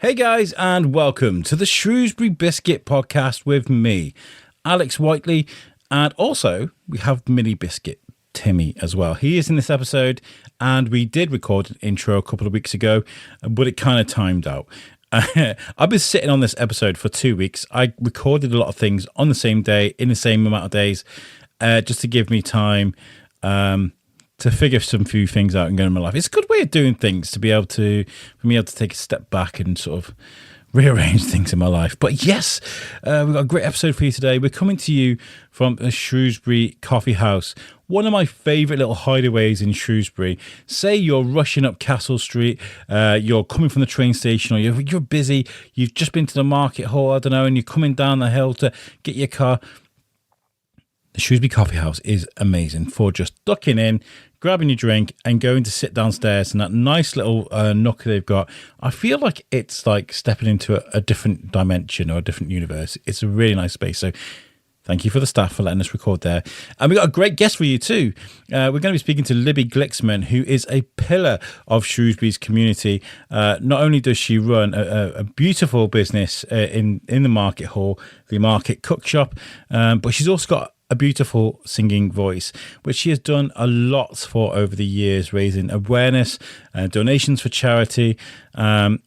Hey guys, and welcome to the Shrewsbury Biscuit podcast with me, Alex Whiteley, and also we have Mini-Biscuit Timmy as well. He is in this episode, and we did record an intro a couple of weeks ago, but it kind of timed out. I've been sitting on this episode for 2 weeks. I recorded a lot of things on the same day, in the same amount of days, just to give me time to figure some few things out and go in my life. It's a good way of doing things to be able to, for me able to take a step back and sort of rearrange things in my life. But yes, we've got a great episode for you today. We're coming to you from the Shrewsbury Coffeehouse, one of my favourite little hideaways in Shrewsbury. Say you're rushing up Castle Street, you're coming from the train station, or you're busy, you've just been to the Market Hall, I don't know, and you're coming down the hill to get your car. The Shrewsbury Coffeehouse is amazing for just ducking in, grabbing your drink and going to sit downstairs in that nice little nook they've got. I feel like it's like stepping into a different dimension or a different universe. It's a really nice space. So thank you for the staff for letting us record there. And we've got a great guest for you too. We're going to be speaking to Libby Gliksman, who is a pillar of Shrewsbury's community. Not only does she run a beautiful business in the Market Hall, the Market Cookshop, but she's also got a beautiful singing voice, which she has done a lot for over the years, raising awareness, donations for charity. And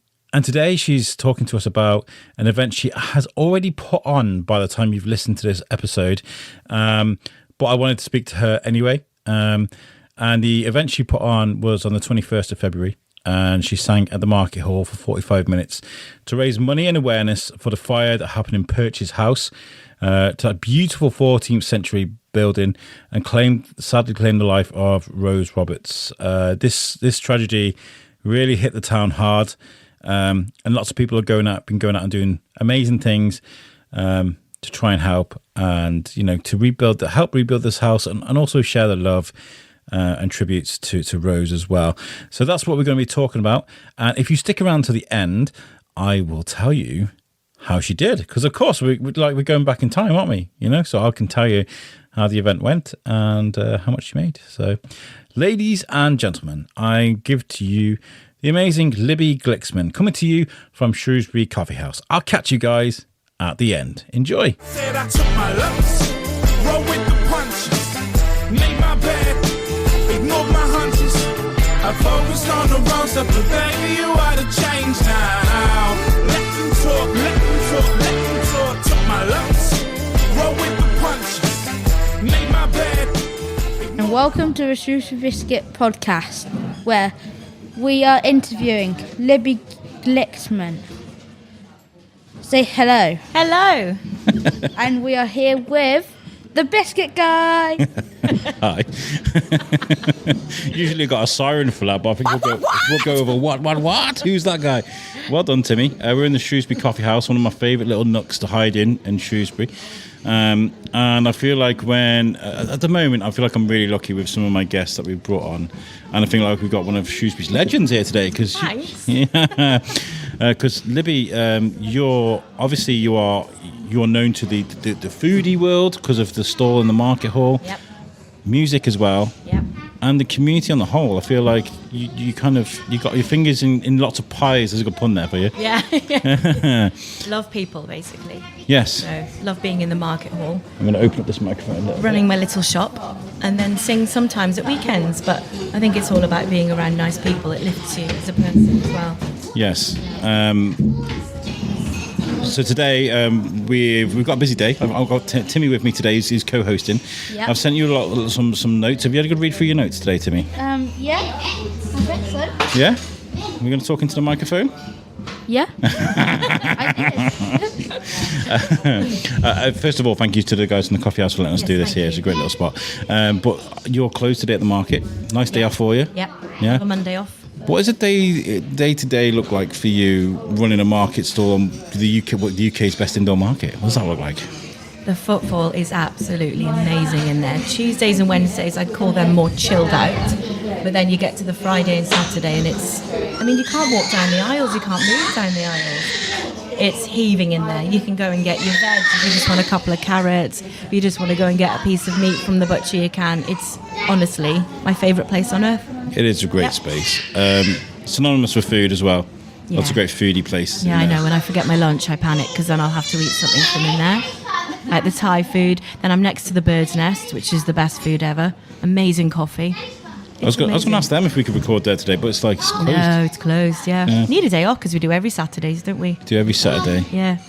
today she's talking to us about an event she has already put on by the time you've listened to this episode. But I wanted to speak to her anyway. And the event she put on was on the 21st of February. And she sang at the Market Hall for 45 minutes to raise money and awareness for the fire that happened in Purchase House, to a beautiful 14th century building, and sadly claimed the life of Rose Roberts. This tragedy really hit the town hard, and lots of people have been going out and doing amazing things to try and help, and to help rebuild this house, and also share the love and tributes to Rose as well. So that's what we're going to be talking about. And if you stick around to the end, I will tell you how she did, because of course we're going back in time, aren't we? So I can tell you how the event went and how much she made. So, ladies and gentlemen, I give to you the amazing Libby Gliksman, coming to you from Shrewsbury Coffeehouse. I'll catch you guys at the end. Enjoy. Said I took my lumps, roll with the punches, made my bed, ignored my hunches. I focused on the wrong stuff, but baby, you are the change now. Let them talk, let them talk, let them talk. Took my lumps, roll with the punches, made my bed. And welcome to the Shrewsbury Biscuit podcast, where we are interviewing Libby Gliksman. Say hello. Hello. And we are here with the Biscuit Guy. Hi. Usually got a siren for that, but I think we'll go over what? Who's that guy? Well done, Timmy. We're in the Shrewsbury Coffeehouse, one of my favourite little nooks to hide in Shrewsbury. And I feel like at the moment, I feel like I'm really lucky with some of my guests that we've brought on. And I feel like we've got one of Shrewsbury's legends here today. Thanks. Because Libby, you're known to the foodie world because of the stall in the Market Hall. Yep. Music as well. Yep. And the community on the whole. I feel like you got your fingers in lots of pies. There's a good pun there for you. Yeah. Love people, basically. Yes. So, love being in the Market Hall. I'm going to open up this microphone a little Running my little shop, and then sing sometimes at weekends. But I think it's all about being around nice people. It lifts you as a person as well. Yes. So today we've got a busy day. I've got Timmy with me today. He's co-hosting. Yep. I've sent you some notes. Have you had a good read through your notes today, Timmy? Yeah, I think so. Yeah? We're going to talk into the microphone? Yeah. I did. First of all, thank you to the guys in the coffee house for letting us do this here. you. It's a great little spot. But you're closed today at the market. Nice day off for you. Yep. Yeah. Have a Monday off. What does a day to day look like for you running a market stall on the UK's best indoor market? What does that look like? The footfall is absolutely amazing in there. Tuesdays and Wednesdays, I'd call them more chilled out. But then you get to the Friday and Saturday and you can't walk down the aisles, you can't move down the aisles. It's heaving in there. You can go and get your veg if you just want a couple of carrots. If you just want to go and get a piece of meat from the butcher, you can. It's honestly my favourite place on earth. It is a great space. Synonymous with food as well. Yeah. Lots of great foodie places. Yeah, in I there. know. When I forget my lunch, I panic because then I'll have to eat something from in there. Like the Thai food. Then I'm next to the Bird's Nest, which is the best food ever. Amazing coffee. I was going to ask them if we could record there today, but it's like it's closed. No, it's closed, yeah. Yeah. Need a day off because we do every Saturdays, don't we? Do every Saturday. Yeah.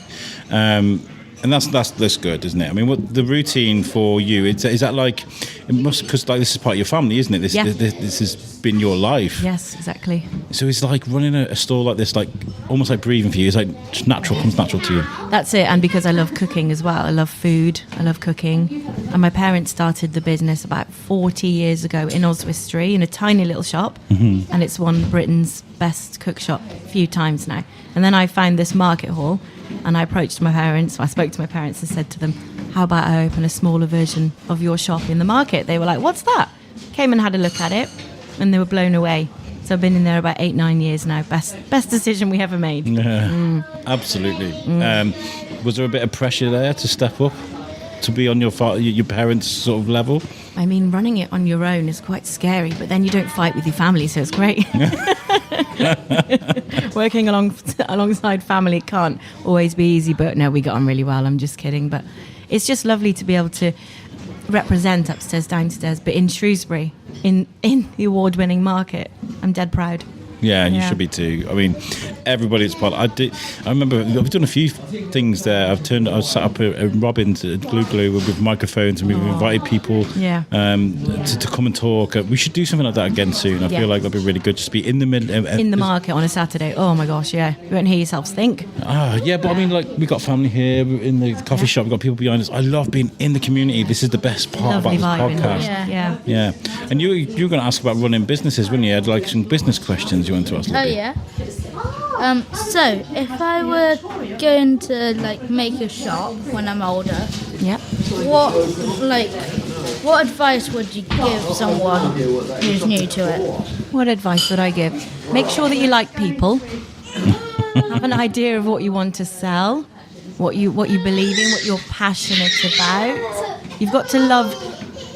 And that's good, isn't it? I mean, what the routine for you is that like it must, because like this is part of your family, isn't it? This Yeah. this has been your life. Yes, exactly. So it's like running a store like this, like almost like breathing for you. It's like just natural, comes natural to you. That's it. And because I love cooking as well. I love food. I love cooking. And my parents started the business about 40 years ago in Shrewsbury in a tiny little shop. Mm-hmm. And it's won Britain's best cook shop a few times now. And then I found this market hall and I approached my parents. I spoke to my parents and said to them, how about I open a smaller version of your shop in the market? They were like, what's that? Came and had a look at it and they were blown away. So I've been in there about 8-9 years now. Best decision we ever made. Yeah, absolutely. Was there a bit of pressure there to step up, to be on your parents' sort of level? I mean, running it on your own is quite scary, but then you don't fight with your family, so it's great. Working alongside family can't always be easy, but no, we got on really well. I'm just kidding. But it's just lovely to be able to represent upstairs, downstairs, but in Shrewsbury, in the award-winning market. I'm dead proud. Yeah, and you Yeah. should be too. I mean, everybody that's part. I remember I've done a few things there. I sat up at Robin's at Glue with microphones, and we've invited people Yeah. to come and talk. We should do something like that again soon. I Yeah. feel like that'd be really good. Just be in the middle. In the market on a Saturday. Oh my gosh, yeah. You won't hear yourselves think. Yeah, but I mean, like we got family here in the coffee shop. We've got people behind us. I love being in the community. This is the best part Lovely about vibe this in podcast. there. Yeah. Yeah, and you were going to ask about running businesses, weren't you? You had like some business questions you wanted to ask. Oh Libby. yeah. So if I were going to like make a shop when I'm older, Yep. what advice would you give someone who's new to it? What advice would I give? Make sure that you like people. Have an idea of what you want to sell, what you believe in, what you're passionate about. You've got to love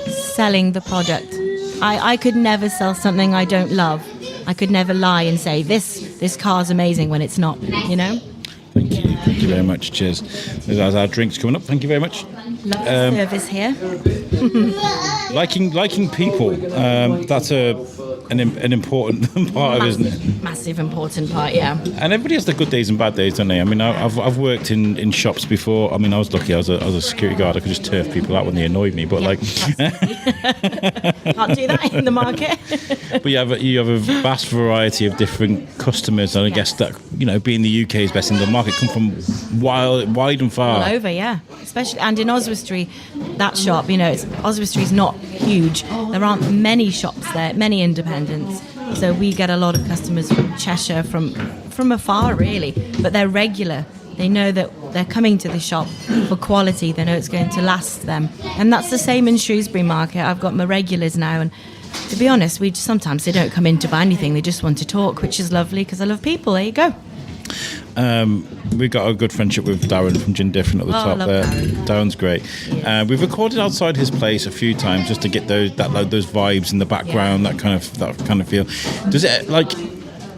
selling the product. I could never sell something I don't love. I could never lie and say this car's amazing when it's not, you know? Thank you very much. Cheers. There's our drinks coming up. Thank you very much. Love the service here. Liking people. That's an important part of it, isn't it? Massive important part, yeah. And everybody has their good days and bad days, don't they? I mean, I've worked in shops before. I mean, I was lucky. I was a security guard. I could just turf people out when they annoyed me. But Can't do that in the market. but you have a vast variety of different customers, and I guess that being the UK's best in the market, come from wide and far. All over, yeah. Especially, and in Shrewsbury, that shop, Shrewsbury's not huge. There aren't many shops there, many independents. So we get a lot of customers from Cheshire, from afar, really. But they're regular. They know that they're coming to the shop for quality. They know it's going to last them. And that's the same in Shrewsbury Market. I've got my regulars now, and to be honest, sometimes they don't come in to buy anything. They just want to talk, which is lovely because I love people. There you go. We've got a good friendship with Darren from Gin Different at the top I love there. Darren. Darren's great. We've recorded outside his place a few times just to get those vibes in the background, that kind of feel. Does it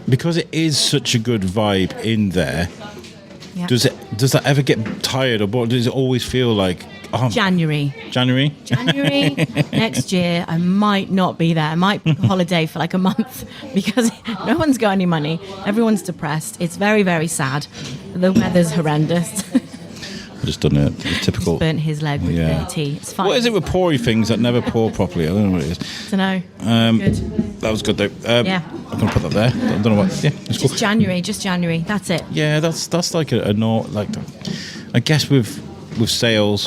because it is such a good vibe in there? Yeah. Does that ever get tired, or does it always feel like January next year I might not be there. I might holiday for like a month because no one's got any money, everyone's depressed, it's very, very sad, the weather's horrendous. I've just done a typical. He's burnt his leg with the tea. It's fine. What is it with poury things that never pour properly? I don't know what it is. I don't know. Good. That was good though. Yeah. I'm gonna put that there. I don't know what. Yeah, it's cool. Just January. That's it. Yeah, that's like a like. I guess with sales,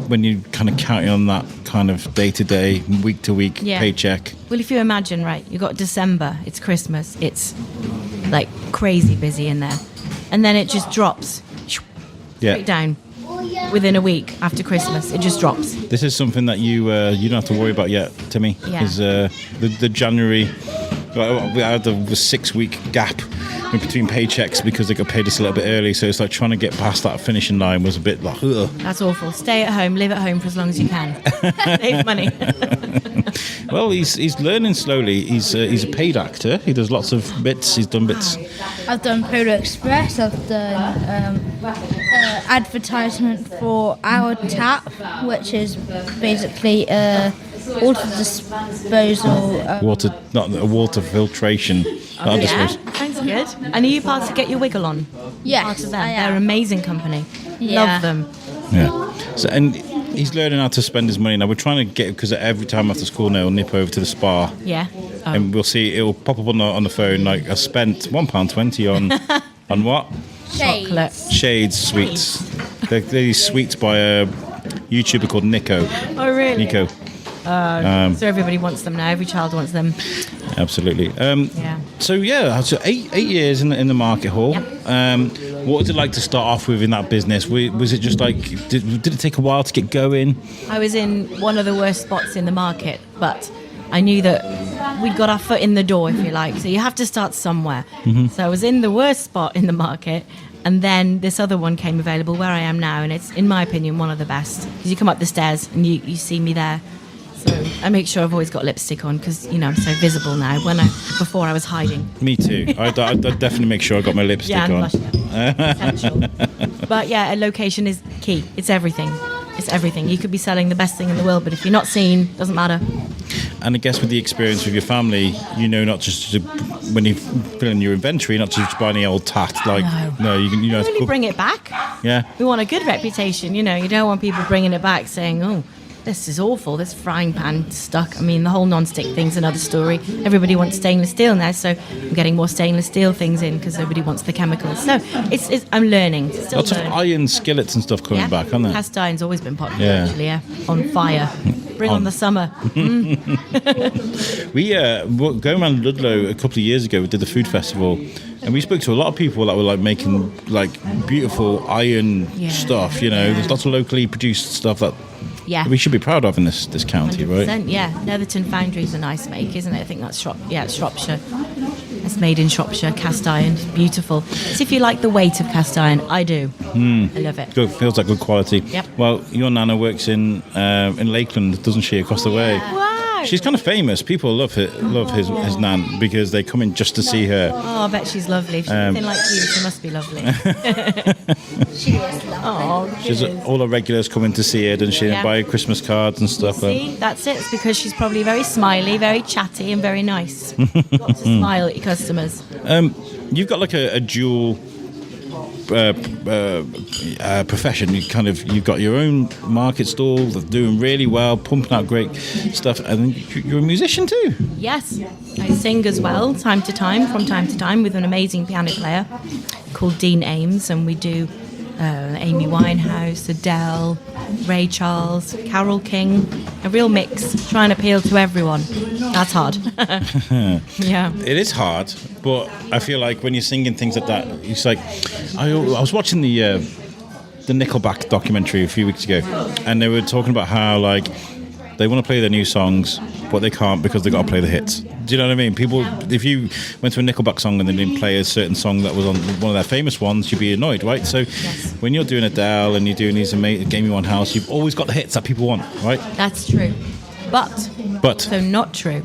when you kind of counting on that kind of day to day, week to week paycheck. Well, if you imagine, right, you got December. It's Christmas. It's like crazy busy in there, and then it just drops. Straight down. Within a week after Christmas, it just drops. This is something that you don't have to worry about yet, Timmy. Yeah. Because the January, we had the 6 week gap in between paychecks because they got paid us a little bit early. So it's like trying to get past that finishing line was a bit like, ugh. That's awful. Stay at home, live at home for as long as you can. Save money. Well, he's learning slowly. He's a paid actor. He does lots of bits. He's done bits. I've done Polar Express. I've done advertisement for Our Tap, which is basically water disposal. Water, not a water filtration. Oh, yeah, sounds good. And are you part to Get Your Wiggle On? Yes, Part of them. I am. They're an amazing company. Yeah. Love them. Yeah. So and he's learning how to spend his money now. We're trying to get, because every time after school now, he'll nip over to the spa. Yeah. Oh. And we'll see, it'll pop up on the phone like, I spent £1.20 on what? Chocolate. Shades sweets. They're these sweets by a YouTuber called Nico. Oh, really? Nico. So everybody wants them now. Every child wants them. Absolutely. Yeah. So eight years in the Market Hall. Yep. What was it like to start off with in that business? Was it just like, did it take a while to get going? I was in one of the worst spots in the market, but I knew that we'd got our foot in the door, if you like. So you have to start somewhere. Mm-hmm. So I was in the worst spot in the market, and then this other one came available where I am now, and it's, in my opinion, one of the best. Because you come up the stairs and you see me there. So I make sure I've always got lipstick on because, I'm so visible now. Before I was hiding. Me too. I definitely make sure I got my lipstick on. Blush, essential. But yeah, a location is key. It's everything. It's everything. You could be selling the best thing in the world, but if you're not seen, it doesn't matter. And I guess with the experience with your family, not just to, when you fill in your inventory, not to just buy any old tat. Like, no, you know how to really cook. Bring it back. Yeah. We want a good reputation. You don't want people bringing it back saying, "Oh, this is awful. This frying pan stuck." I mean, the whole non-stick thing's another story. Everybody wants stainless steel now, so I'm getting more stainless steel things in because nobody wants the chemicals. So it's I'm learning. Still Lots learning. of iron skillets and stuff coming back, aren't there? Cast iron's always been popular, Yeah. actually. Yeah, on fire. Bring on the summer. We were going around Ludlow a couple of years ago. We did the food festival, and we spoke to a lot of people that were like making like beautiful iron stuff. There's lots of locally produced stuff that we should be proud of in this county, 100%, right? Yeah, Netherton Foundry's a nice make, isn't it? I think that's it's Shropshire. It's made in Shropshire, cast iron, beautiful. So if you like the weight of cast iron, I do. I love it. Good, feels like good quality. Yep. Well, your nana works in Lakeland, doesn't she, across the way? Wow. She's kind of famous. People love his nan because they come in just to see her. Oh, I bet she's lovely. If she's anything like you, she must be lovely. She is lovely. Oh, She's all her regulars come in to see her, and she buy her Christmas cards and stuff. See, that's it. It's because she's probably very smiley, very chatty, and very nice. Got to smile at your customers. You've got like a dual profession. You've got your own market stall that's doing really well, pumping out great stuff, and then you're a musician too. Yes, I sing as well, from time to time, with an amazing piano player called Dean Ames, and we do Amy Winehouse, Adele, Ray Charles, Carole King, a real mix, trying to appeal to everyone. That's hard. Yeah. It is hard, but I feel like when you're singing things like that, it's like I was watching the Nickelback documentary a few weeks ago, and they were talking about how like they want to play their new songs, but they can't because they got to play the hits. Do you know what I mean? People, if you went to a Nickelback song and they didn't play a certain song that was on one of their famous ones, you'd be annoyed, right? So when you're doing Adele and you're doing these amazing Amy Winehouse, you've always got the hits that people want, right? That's true. But so not true.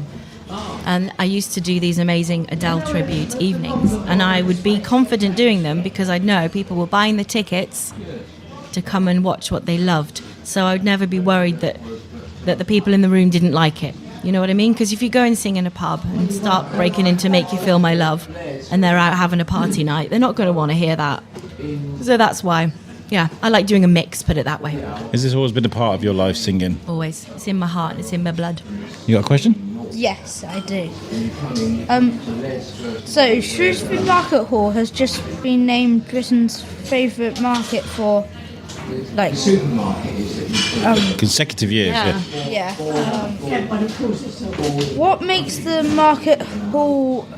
And I used to do these amazing Adele tribute evenings, and I would be confident doing them because I'd know people were buying the tickets to come and watch what they loved. So I'd never be worried that the people in the room didn't like it. You know what I mean? Because if you go and sing in a pub and start breaking into Make You Feel My Love and they're out having a party night, they're not going to want to hear that. So that's why, I like doing a mix, put it that way. Has this always been a part of your life, singing? Always. It's in my heart and it's in my blood. You got a question? Yes, I do. So Shrewsbury Market Hall has just been named Britain's favourite market for consecutive years. Yeah. What makes the Market Hall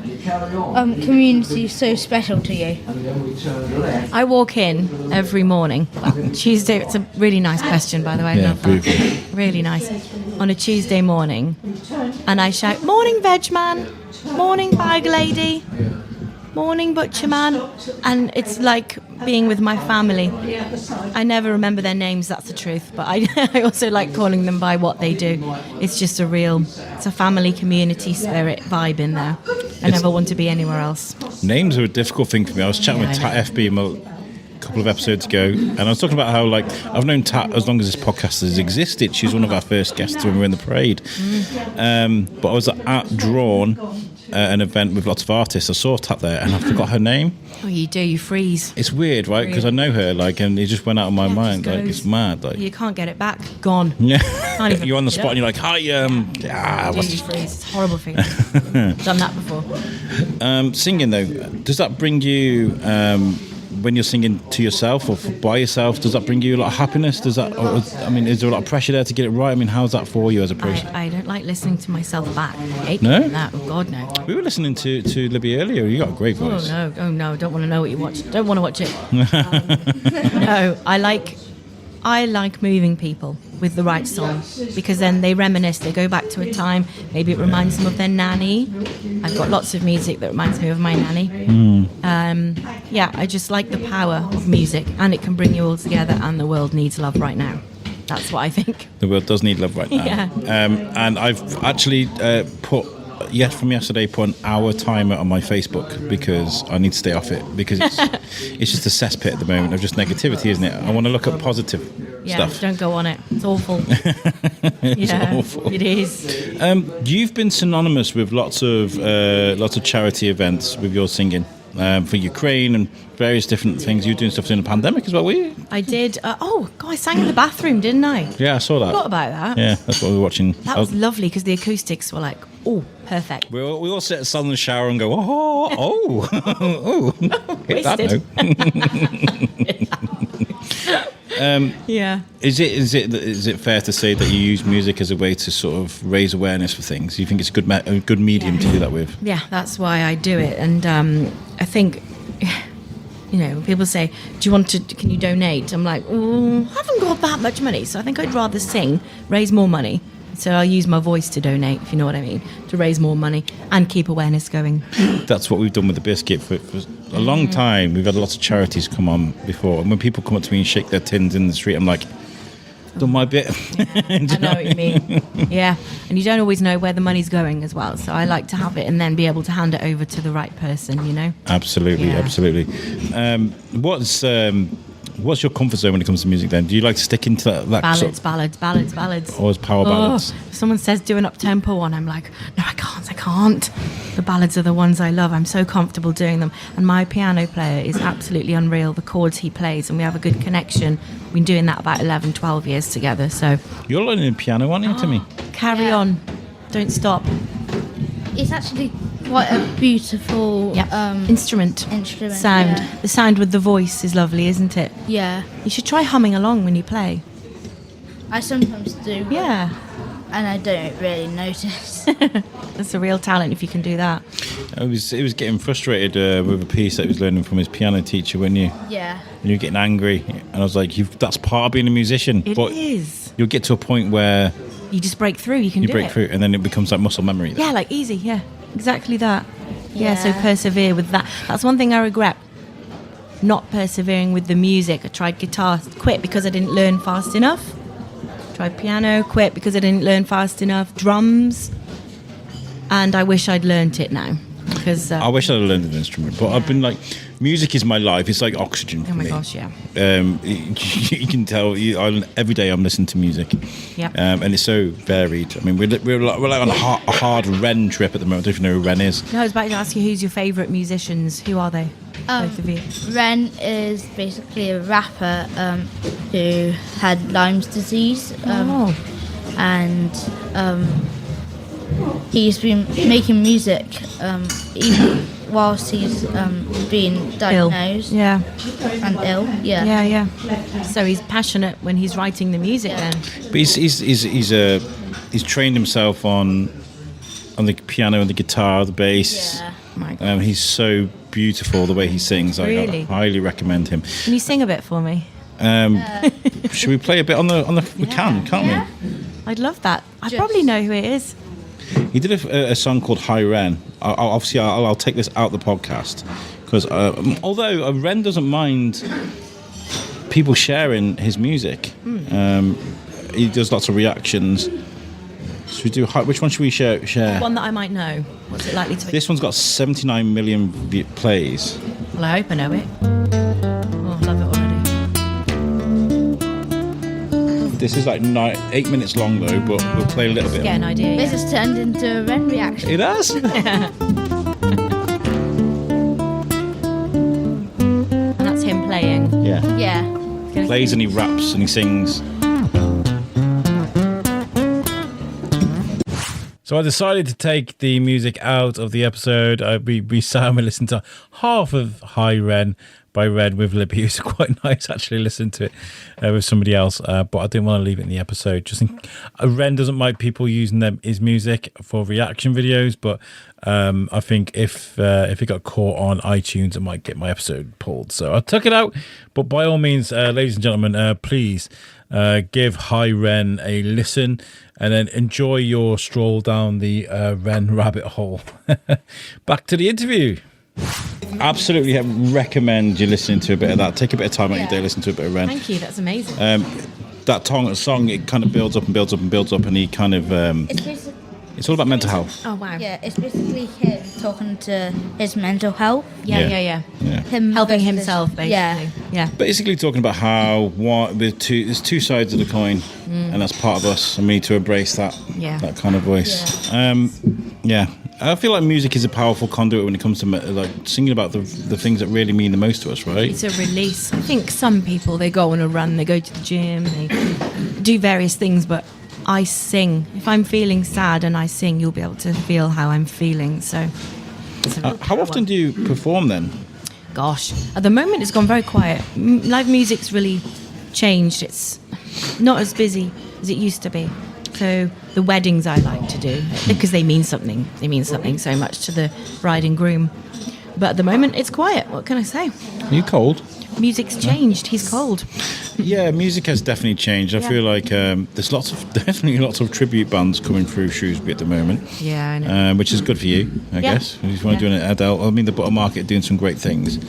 community so special to you? I walk in every morning. Tuesday, it's a really nice question, by the way. I love that. Beautiful. Really nice. On a Tuesday morning, and I shout, "Morning, veg man! Morning, bag lady!" morning butcherman, and it's like being with my family. I never remember their names, that's the truth, but I also like calling them by what they do. It's just it's a family community spirit vibe in there. I never want to be anywhere else. Names are a difficult thing for me. I was chatting with Tat FB a couple of episodes ago, and I was talking about how, like, I've known Tat as long as this podcast has existed. She's one of our first guests when we were in the parade. But I was at Drawn, an event with lots of artists. I saw Tat there, and I forgot her name. Oh, you do, you freeze. It's weird, right? Because I know her, like, and it just went out of my mind. Like, it's mad. Like, you can't get it back. Gone. Yeah. Can't even you're on the spot, and you're like, hi, what's you freeze. It's a horrible feeling. Done that before. Singing, though, does that bring you, when you're singing to yourself or by yourself, does that bring you a lot of happiness? Does that, is there a lot of pressure there to get it right? I mean, how's that for you as a person? I don't like listening to myself back. I hate No? that. Oh, God, no. We were listening to Libby earlier. You got a great voice. Oh no, don't want to know what you watch. Don't want to watch it. No, I like moving people with the right song, because then they reminisce, they go back to a time, maybe it reminds them of their nanny. I've got lots of music that reminds me of my nanny. I just like the power of music, and it can bring you all together, and the world needs love right now. That's what I think. The world does need love right now. Yeah. And I've actually put an hour timer on my Facebook, because I need to stay off it, because it's just a cesspit at the moment of just negativity, isn't it? I want to look at positive stuff. Don't go on it. It's awful. It's awful. It is. You've been synonymous with lots of charity events with your singing. For Ukraine and various different things. You were doing stuff during the pandemic as well, were you? I did. I sang in the bathroom, didn't I? Yeah, I saw that. Forgot about that. Yeah, that's what we were watching. That was lovely, because the acoustics were like, oh, perfect. We all sit aside in the shower and go, hit that note. Yeah. Is it fair to say that you use music as a way to sort of raise awareness for things? You think it's a good medium to do that with? Yeah, that's why I do it. And I think, people say, can you donate? I'm like, I haven't got that much money, so I think I'd rather sing, raise more money. So I'll use my voice to donate, if you know what I mean, to raise more money and keep awareness going. That's what we've done with the Biscuit for a long time. We've had lots of charities come on before, and when people come up to me and shake their tins in the street, I'm like, done my bit. I know what you mean. Yeah, and you don't always know where the money's going as well, so I like to have it and then be able to hand it over to the right person, you know? Absolutely. What's your comfort zone when it comes to music then? Do you like to stick into that ballads? Or power ballads? If someone says do an up-tempo one, I'm like, no, I can't. The ballads are the ones I love. I'm so comfortable doing them. And my piano player is absolutely unreal, the chords he plays, and we have a good connection. We've been doing that about 11, 12 years together. So you're learning piano, aren't you, Timmy? Carry on. Don't stop. It's actually quite a beautiful instrument sound. Yeah. The sound with the voice is lovely, isn't it? Yeah. You should try humming along when you play. I sometimes do. Yeah. And I don't really notice. That's a real talent if you can do that. He was getting frustrated with a piece that he was learning from his piano teacher, weren't you? Yeah. And you were getting angry, and I was like, that's part of being a musician. It is. You'll get to a point where you just break through. You break through, and then it becomes like muscle memory. Yeah, like easy. Yeah, exactly that. Yeah, so persevere with that. That's one thing I regret. Not persevering with the music. I tried guitar, quit because I didn't learn fast enough. Tried piano, quit because I didn't learn fast enough. Drums, and I wish I'd learnt it now. Because I wish I'd learned an instrument, but I've been like, music is my life. It's like oxygen for me. Oh my gosh, yeah. You can tell. Every day I'm listening to music. Yep. And it's so varied. I mean, we're like on a hard Ren trip at the moment. I don't even know who Ren is. No, I was about to ask you, who's your favourite musicians? Who are they? Both of you. Ren is basically a rapper who had Lyme's disease. And he's been making music even whilst he's been diagnosed and ill. Yeah. So he's passionate when he's writing the music then. But he's trained himself on the piano and the guitar, the bass. Yeah. My God. He's so beautiful the way he sings. Really? I highly recommend him. Can you sing a bit for me? Should we play a bit on the? We can't we? I'd love that. I probably know who it is. He did a song called Hi Ren. I'll take this out the podcast because although Ren doesn't mind people sharing his music, he does lots of reactions. Should we do? Which one should we share? One that I might know. What's it likely to be? This one's got 79 million plays. Well, I hope I know it. Oh, I love it already. This is like 8 minutes long though, but we'll play a little bit. Get an idea. This has turned into a Ren reaction. It has. And that's him playing. Yeah. Yeah. Plays and he raps and he sings. So I decided to take the music out of the episode. We sat and we listened to half of Hi Ren by Ren with Libby. It was quite nice actually listening to it with somebody else, but I didn't want to leave it in the episode. Ren doesn't mind people using his music for reaction videos, but I think if it got caught on iTunes, it might get my episode pulled. So I took it out, but by all means, ladies and gentlemen, please give Hi Ren a listen and then enjoy your stroll down the Ren rabbit hole. Back to the interview. Absolutely recommend you listening to a bit of that. Take a bit of time out your day, listen to a bit of Ren. Thank you, that's amazing. That song, it kind of builds up and builds up and builds up, and he kind of it's all about mental health. Oh wow. Yeah, it's basically him talking to his mental health. Yeah. Him Helping versus- himself, basically. Yeah. Basically talking about how there's two sides of the coin, and that's part of us, and we need to embrace that kind of voice. I feel like music is a powerful conduit when it comes to like singing about the things that really mean the most to us, right? It's a release. I think some people, they go on a run, they go to the gym, they do various things, but I sing. If I'm feeling sad and I sing, you'll be able to feel how I'm feeling. So, how often do you perform then? Gosh, at the moment it's gone very quiet. Live music's really changed. It's not as busy as it used to be. So the weddings I like to do because they mean something. They mean something so much to the bride and groom. But at the moment it's quiet. What can I say? Are you cold? Music's changed. He's cold. Yeah, music has definitely changed. I feel like there's definitely lots of tribute bands coming through Shrewsbury at the moment. Yeah, I know. Which is good for you, I guess. If you want to do an Adele, I mean, the Bottom Market are doing some great things.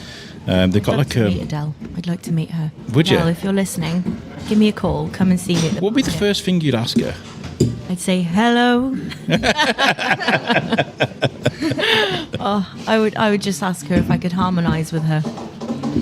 They've got I'd like to meet Adele. I'd like to meet her. Would you? Well, if you're listening, give me a call. Come and see me. At the What would be the market. first thing you'd ask her? I'd say hello. I would just ask her if I could harmonise with her.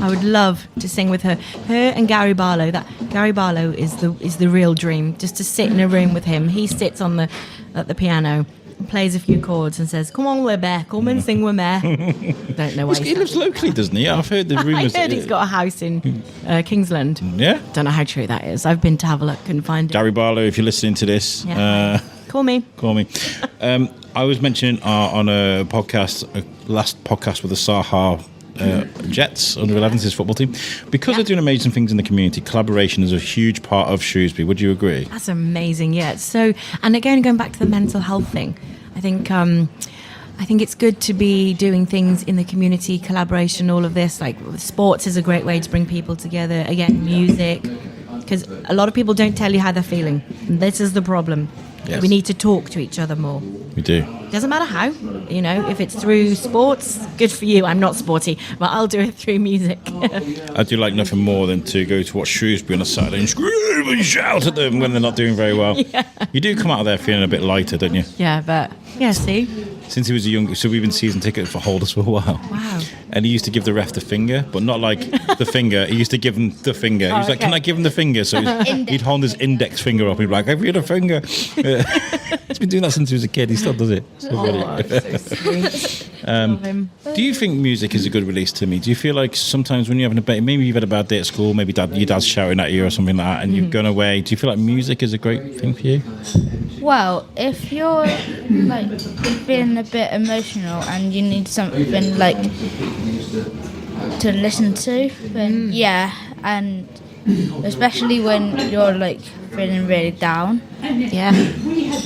I would love to sing with her. Her and Gary Barlow. Gary Barlow is the real dream. Just to sit in a room with him. He sits at the piano, plays a few chords, and says, "Come on, we're back. Come and sing with me." Don't know why. He lives locally, doesn't he? I've heard the rumours. I heard he's got a house in Kingsland. Yeah. Don't know how true that is. I've been to have a look, couldn't find it. Gary Barlow, if you're listening to this, Call me. Call me. I was mentioning on a last podcast with the Saha Jets under 11s, his football team, because they're doing amazing things in the community. Collaboration is a huge part of Shrewsbury. Would you agree? That's amazing. Yeah. So, and again, going back to the mental health thing, I think it's good to be doing things in the community, collaboration, all of this. Like sports is a great way to bring people together. Again, music, because a lot of people don't tell you how they're feeling. And this is the problem. Yes. We need to talk to each other more. We do. Doesn't matter how, if it's through sports, good for you. I'm not sporty, but I'll do it through music. I do like nothing more than to go to watch Shrewsbury on a Saturday and scream and shout at them when they're not doing very well. Yeah. You do come out of there feeling a bit lighter, don't you? Yeah, but see. Since he was so we've been season ticket for holders for a while. Wow. And he used to give the ref the finger, but not like the finger. He used to give him the finger. He was like, "Can I give him the finger?" So he'd hold his index finger up. He'd be like, "I've got a finger." He's been doing that since he was a kid. He still does it. So do you think music is a good release, Timmy? Do you feel like sometimes when you're having maybe you've had a bad day at school, maybe your dad's shouting at you or something like that, and you've gone away, do you feel like music is a great thing for you? Well, if you're like feeling a bit emotional and you need something like to listen to, then and especially when you're like feeling really down. Yeah.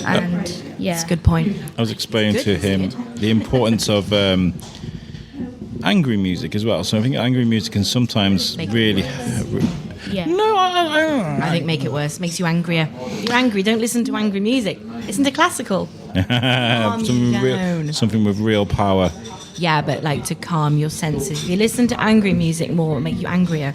And That's a good point. I was explaining to him the importance of angry music as well. So I think angry music can sometimes really... Yeah. No, I I think make it worse. Makes you angrier. You're angry. Don't listen to angry music. Listen to classical. something with real power. Yeah, but like to calm your senses. If you listen to angry music more, it'll make you angrier.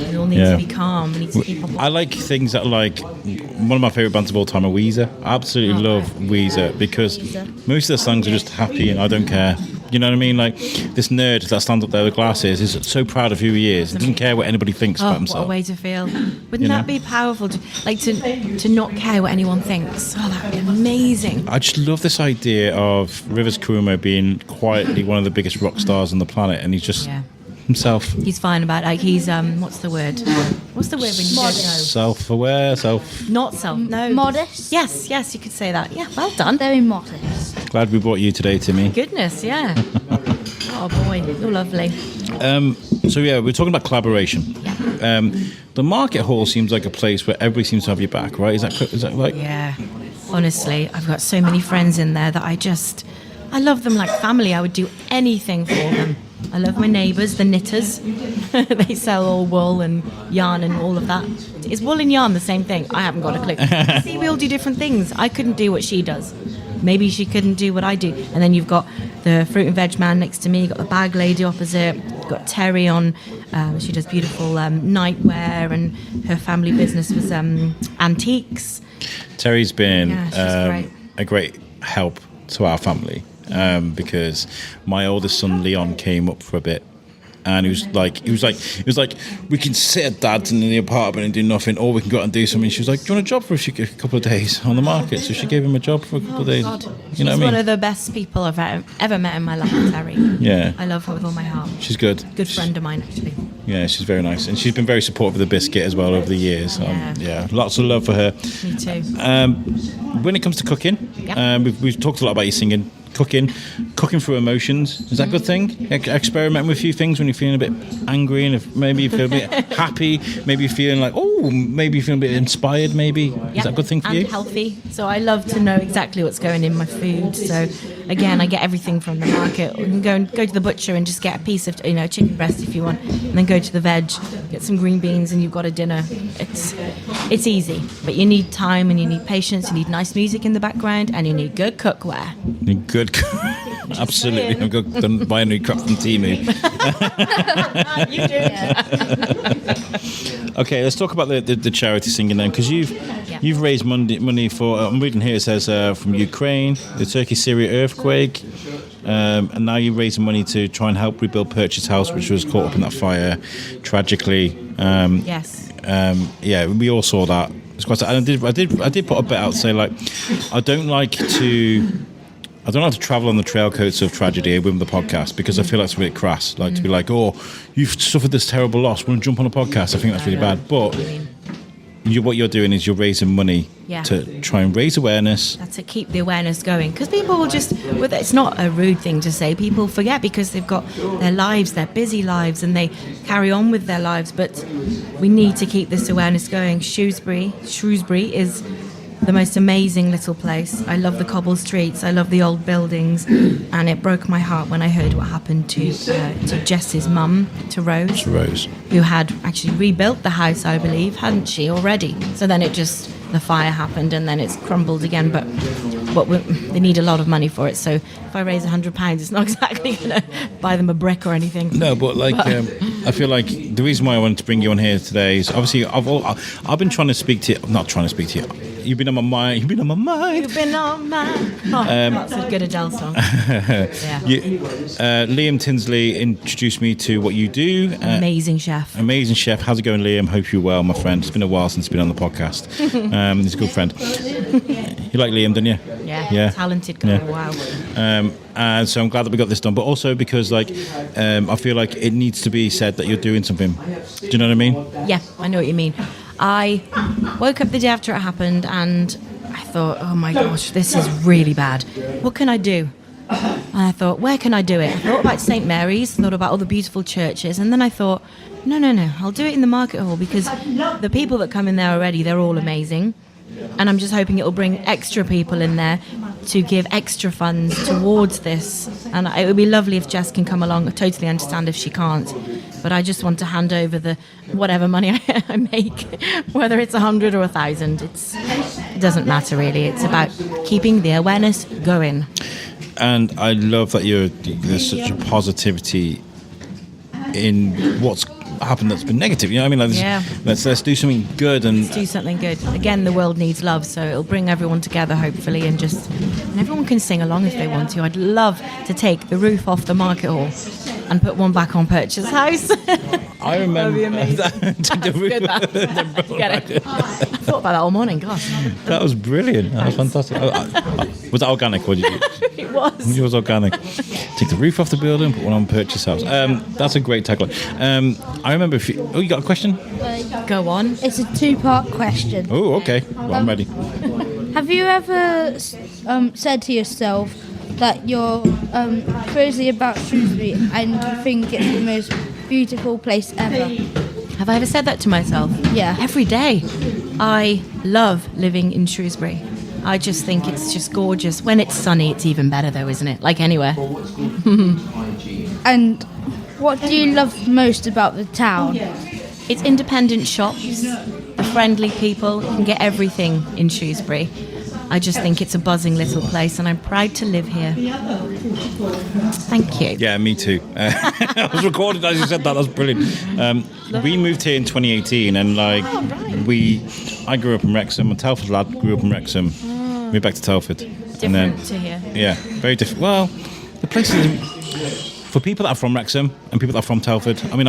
We all need to be calm. We need to keep I like things that like one of my favourite bands of all time are Weezer. I absolutely love Weezer because most of their songs are just happy and I don't care. You know what I mean? Like this nerd that stands up there with glasses is so proud of who he is. He doesn't care what anybody thinks about himself. What a way to feel. Wouldn't that be powerful? To not care what anyone thinks. Oh, that would be amazing. I just love this idea of Rivers Cuomo being quietly one of the biggest rock stars on the planet, and he's just himself. He's fine about it. Like he's what's the word? What's the word when you don't know? Self-aware, No. Modest. Yes, you could say that. Yeah, well done. Very modest. Glad we brought you today, Timmy. Goodness, yeah. Oh boy, you're lovely. So yeah, we're talking about collaboration. Yeah. The Market Hall seems like a place where everybody seems to have your back, right? Is that right? Yeah. Honestly, I've got so many friends in there that I love them like family. I would do anything for them. I love my neighbours, the knitters. They sell all wool and yarn and all of that. Is wool and yarn the same thing? I haven't got a clue. See, we all do different things. I couldn't do what she does. Maybe she couldn't do what I do. And then you've got the fruit and veg man next to me. You've got the bag lady opposite. You've got Terry on. She does beautiful nightwear, and her family business was antiques. Terry's been great. a great help to our family because my oldest son Leon came up for a bit. And he was like, we can sit at Dad's in the apartment and do nothing, or we can go out and do something. She was like, do you want a job for a couple of days on the market? So she gave him a job for a couple of days. God. You know what I mean? She's one of the best people I've ever met in my life, Terry. Yeah. I love her with all my heart. She's good. Good friend of mine, actually. Yeah, she's very nice. And she's been very supportive of the biscuit as well over the years. Lots of love for her. Me too. When it comes to cooking, we've talked a lot about you singing. Cooking through emotions, is that a good thing? Experimenting with a few things when you're feeling a bit angry, and if maybe you feel a bit happy, maybe you're feeling like, maybe you feel a bit inspired, maybe. Is that a good thing for you? And healthy. So I love to know exactly what's going in my food. So again, I get everything from the market. You can go to the butcher and just get a piece of chicken breast if you want, and then go to the veg, get some green beans, and you've got a dinner. It's easy, but you need time and you need patience. You need nice music in the background, and you need good cookware. Good. Absolutely. I'm going to buy a new crop from Timu. You do. Okay, let's talk about the charity singing then, because you've raised money for. I'm reading here. It says from Ukraine, the Turkey-Syria earthquake, and now you're raising money to try and help rebuild Purchase House, which was caught up in that fire, tragically. Yes. We all saw that. It's quite sad. And I did put a bit out to say, like, I don't like to travel on the trail coats of tragedy with the podcast, because I feel that's a bit crass. Like to be like, you've suffered this terrible loss, want to jump on a podcast? I think that's really bad. But what you're doing is you're raising money to try and raise awareness. That's to keep the awareness going, because people will just, it's not a rude thing to say, people forget because they've got their lives, their busy lives, and they carry on with their lives. But we need to keep this awareness going. Shrewsbury is the most amazing little place. I love the cobble streets, I love the old buildings, and it broke my heart when I heard what happened to Jess's mum, to Rose, who had actually rebuilt the house, I believe, hadn't she, already? So then the fire happened, and then it's crumbled again, but they need a lot of money for it, so if I raise £100, it's not exactly going to buy them a brick or anything. No, but I feel like the reason why I wanted to bring you on here today is obviously I've been trying to speak to you. I'm not trying to speak to you. You've been on my mind. Oh, that's a good Adele song. Liam Tinsley introduced me to what you do. Amazing chef. How's it going, Liam? Hope you're well, my friend. It's been a while since you've been on the podcast. He's a good friend. You like Liam, don't you? Yeah. Talented guy. Yeah. Wow. And so I'm glad that we got this done, but also because I feel like it needs to be said that you're doing something. Do you know what I mean? Yeah, I know what you mean. I woke up the day after it happened and I thought, oh my gosh, this is really bad. What can I do? And I thought, where can I do it? I thought about St. Mary's, thought about all the beautiful churches, and then I thought, no, I'll do it in the Market Hall, because the people that come in there already, they're all amazing. And I'm just hoping it'll bring extra people in there to give extra funds towards this. And it would be lovely if Jess can come along. I totally understand if she can't. But I just want to hand over the whatever money I make, whether it's 100 or 1,000. It doesn't matter really. It's about keeping the awareness going. And I love that there's such a positivity in what's happened that's been negative. You know what I mean? Like, let's do something good and do something good. Again, the world needs love, so it'll bring everyone together hopefully, and everyone can sing along if they want to. I'd love to take the roof off the Market Hall and put one back on Purchase House. I remember Get it? I thought about that all morning. Gosh, that was brilliant. That was fantastic. Was that organic? Or did you? It was. It was organic. Take the roof off the building, put one on Purchase House. That's a great tagline. I remember. You got a question? Go on. It's a 2-part question. Oh, okay. Well, I'm ready. Have you ever said to yourself that you're crazy about Shrewsbury and you think it's the most beautiful place ever? Have I ever said that to myself? Yeah. Every day. I love living in Shrewsbury. I just think it's just gorgeous. When it's sunny, it's even better though, isn't it? Like anywhere. And what do you love most about the town? It's independent shops, the friendly people. You can get everything in Shrewsbury. I just think it's a buzzing little place, and I'm proud to live here. Thank you. Yeah, me too. I was recorded as you said that. That's brilliant. We moved here in 2018, and I grew up in Wrexham. A Telford lad grew up in Wrexham. Moved back to Telford. Different to here. Yeah, very different. Well, the place is for people that are from Wrexham and people that are from Telford. I mean,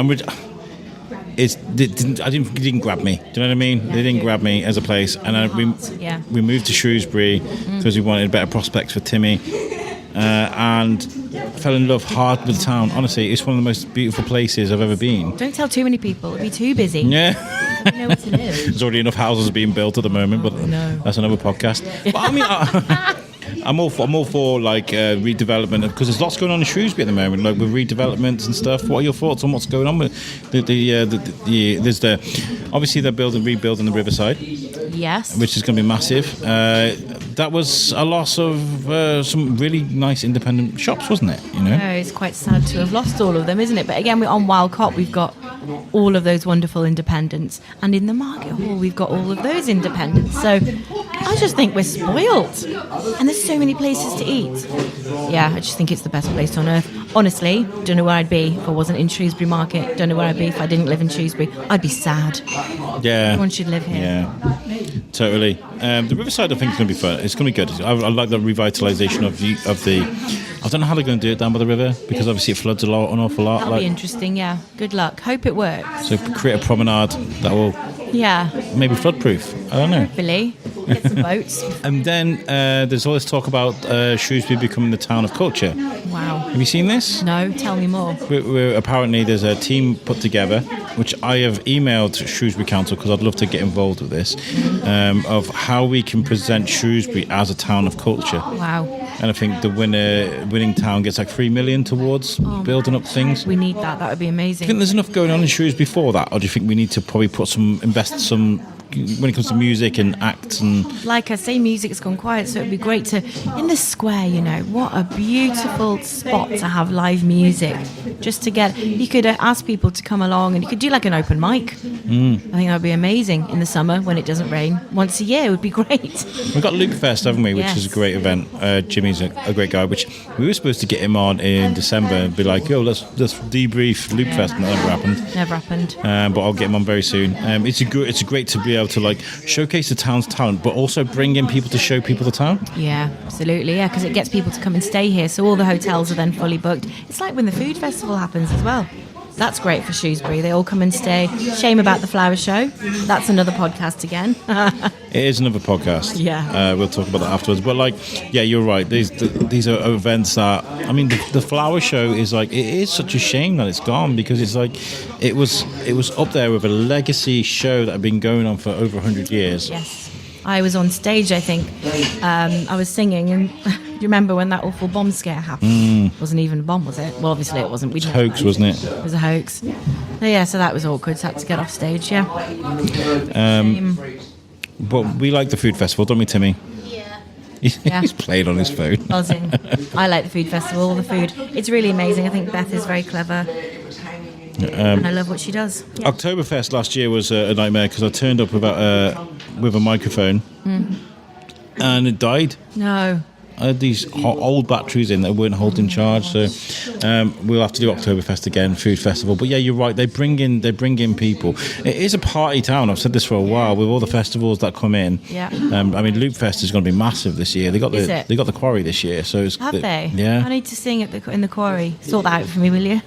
it didn't grab me. Do you know what I mean? They didn't grab me as a place, and we moved to Shrewsbury because we wanted better prospects for Timmy, and fell in love hard with the town. Honestly, it's one of the most beautiful places I've ever been. Don't tell too many people; it'll be too busy. Yeah. You know where to live. There's already enough houses being built at the moment, but that's another podcast. But I mean, I'm all for like redevelopment, because there's lots going on in Shrewsbury at the moment, like with redevelopments and stuff. What are your thoughts on what's going on with obviously they're rebuilding the Riverside. Yes. Which is going to be massive. That was a loss of some really nice independent shops, wasn't it? You know. No, it's quite sad to have lost all of them, isn't it? But again, we're on Wild Cop. We've got all of those wonderful independents, and in the Market Hall we've got all of those independents. So I just think we're spoiled, and there's so many places to eat. Yeah, I just think it's the best place on earth. Honestly, don't know where I'd be if I wasn't in Shrewsbury Market. Don't know where I'd be if I didn't live in Shrewsbury. I'd be sad. Yeah, everyone should live here. Yeah, totally. The Riverside, I think, is going to be fun. It's going to be good. I like the revitalisation of the. I don't know how they're going to do it down by the river, because obviously it floods an awful lot. That'll be interesting. Yeah, good luck. Hope it works. So create a promenade that will. Yeah. Maybe flood-proof. I don't know. Hopefully. Get some boats. And then there's all this talk about Shrewsbury becoming the town of culture. Wow. Have you seen this? No, tell me more. Apparently there's a team put together, which I have emailed Shrewsbury Council, because I'd love to get involved with this, of how we can present Shrewsbury as a town of culture. Wow. And I think the winning town gets like 3 million towards building up things. We need that. That would be amazing. Do you think there's enough going on in Shrewsbury for that? Or do you think we need to probably invest some when it comes to music and acts? And like I say, music's gone quiet, so it'd be great to, in the square, you know, what a beautiful spot to have live music. Just to get, you could ask people to come along, and you could do like an open mic. I think that would be amazing in the summer when it doesn't rain. Once a year would be great. We've got Luke Fest, haven't we, which Yes. is a great event. Jimmy's a great guy, which we were supposed to get him on in December and be like, yo, let's debrief Luke Fest, and that never happened. Never happened. But I'll get him on very soon. It's great to be able to like showcase the town's talent, but also bring in people to show people the town. Yeah, absolutely. Yeah, because it gets people to come and stay here, so all the hotels are then fully booked. It's like when the food festival happens as well. That's great for Shrewsbury. They all come and stay. Shame about the flower show. That's another podcast again. It is another podcast. Yeah. We'll talk about that afterwards. But like, yeah, you're right. These are events that, I mean, the flower show is like, it is such a shame that it's gone, because it's like, it was up there with a legacy show that had been going on for over 100 years. Yes. I was on stage, I think. I was singing, and do you remember when that awful bomb scare happened? Wasn't even a bomb, was it? Well, obviously it wasn't. It's hoax, wasn't it? It was a hoax. Yeah, so that was awkward. So I had to get off stage, yeah. But we like the food festival, don't we, Timmy? Yeah. He's played on his phone. Buzzing. I like the food festival, all the food. It's really amazing. I think Beth is very clever. And I love what she does. Yeah. Oktoberfest last year was a nightmare because I turned up with a microphone and it died. No. I had these old batteries in that weren't holding charge, so we'll have to do Oktoberfest again, food festival. But yeah, you're right. They bring in people. It is a party town. I've said this for a while. With all the festivals that come in, yeah. I mean, Loopfest is going to be massive this year. They got the quarry this year, so it's have they? Yeah. I need to sing in the quarry. Sort that out for me, will you?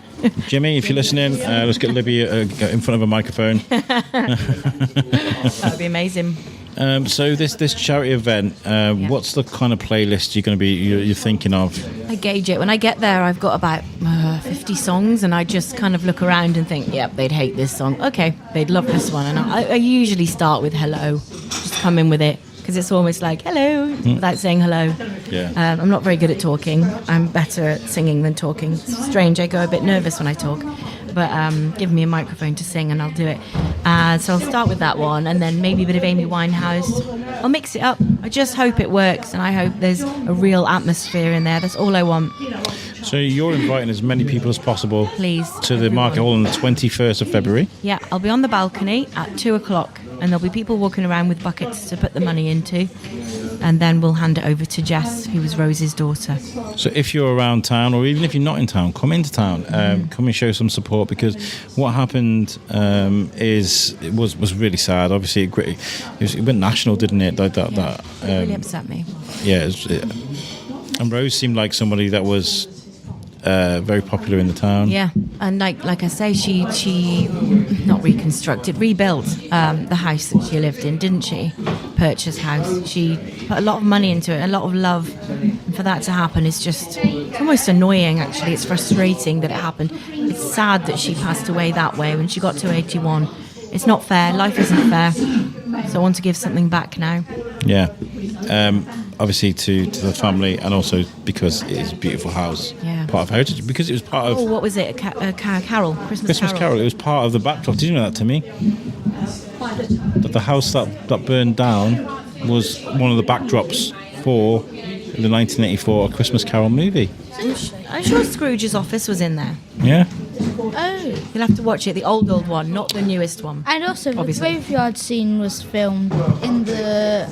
Jimmy, if you're listening, let's get Libby in front of a microphone. That would be amazing. So this charity event, what's the kind of playlist you're thinking of? I gauge it when I get there. I've got about 50 songs, and I just kind of look around and think, yep, they'd hate this song. Okay, they'd love this one, and I usually start with hello, just come in with it because it's almost like hello without saying hello. Yeah. I'm not very good at talking. I'm better at singing than talking. It's strange. I go a bit nervous when I talk. But give me a microphone to sing and I'll do it. So I'll start with that one, and then maybe a bit of Amy Winehouse. I'll mix it up. I just hope it works, and I hope there's a real atmosphere in there. That's all I want. So you're inviting as many people as possible, Please, to the Market Hall on the 21st of February. Yeah, I'll be on the balcony at 2:00, and there'll be people walking around with buckets to put the money into, and then we'll hand it over to Jess, who was Rose's daughter. So if you're around town, or even if you're not in town, come into town. Come and show some support, because what happened was really sad. Obviously, it went national, didn't it? Like that. It really upset me. Yeah, and Rose seemed like somebody that was very popular in the town. Yeah, and like I say, she not rebuilt the house that she lived in, didn't she? Purchase house. She put a lot of money into it, a lot of love, and for that to happen is just almost annoying. Actually, it's frustrating that it happened. It's sad that she passed away that way when she got to 81. It's not fair. Life isn't fair. So I want to give something back now. Yeah. Obviously to the family, and also because it is a beautiful house, part of heritage, because it was part of... Oh, what was it? A carol? Christmas Carol. It was part of the backdrop. Did you know that, Timmy? That the house that burned down was one of the backdrops for the 1984 Christmas Carol movie. I'm sure Scrooge's office was in there. Yeah. Oh. You'll have to watch it, the old one, not the newest one. And also, obviously. The graveyard scene was filmed in the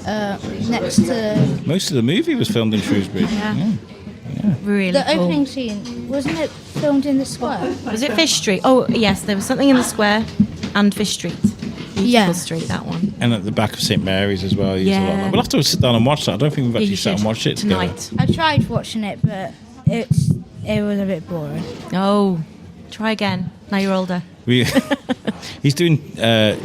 next to... Most of the movie was filmed in Shrewsbury. Yeah. Really The cool. opening scene, wasn't it filmed in the square? Was it Fish Street? Oh, yes, there was something in the square and Fish Street. Beautiful street, that one. And at the back of St Mary's as well. Yeah. We'll have to sit down and watch that. I don't think we've actually you sat and should watched it tonight. together. I tried watching it, but it was a bit boring. Oh, try again. Now you're older. He's doing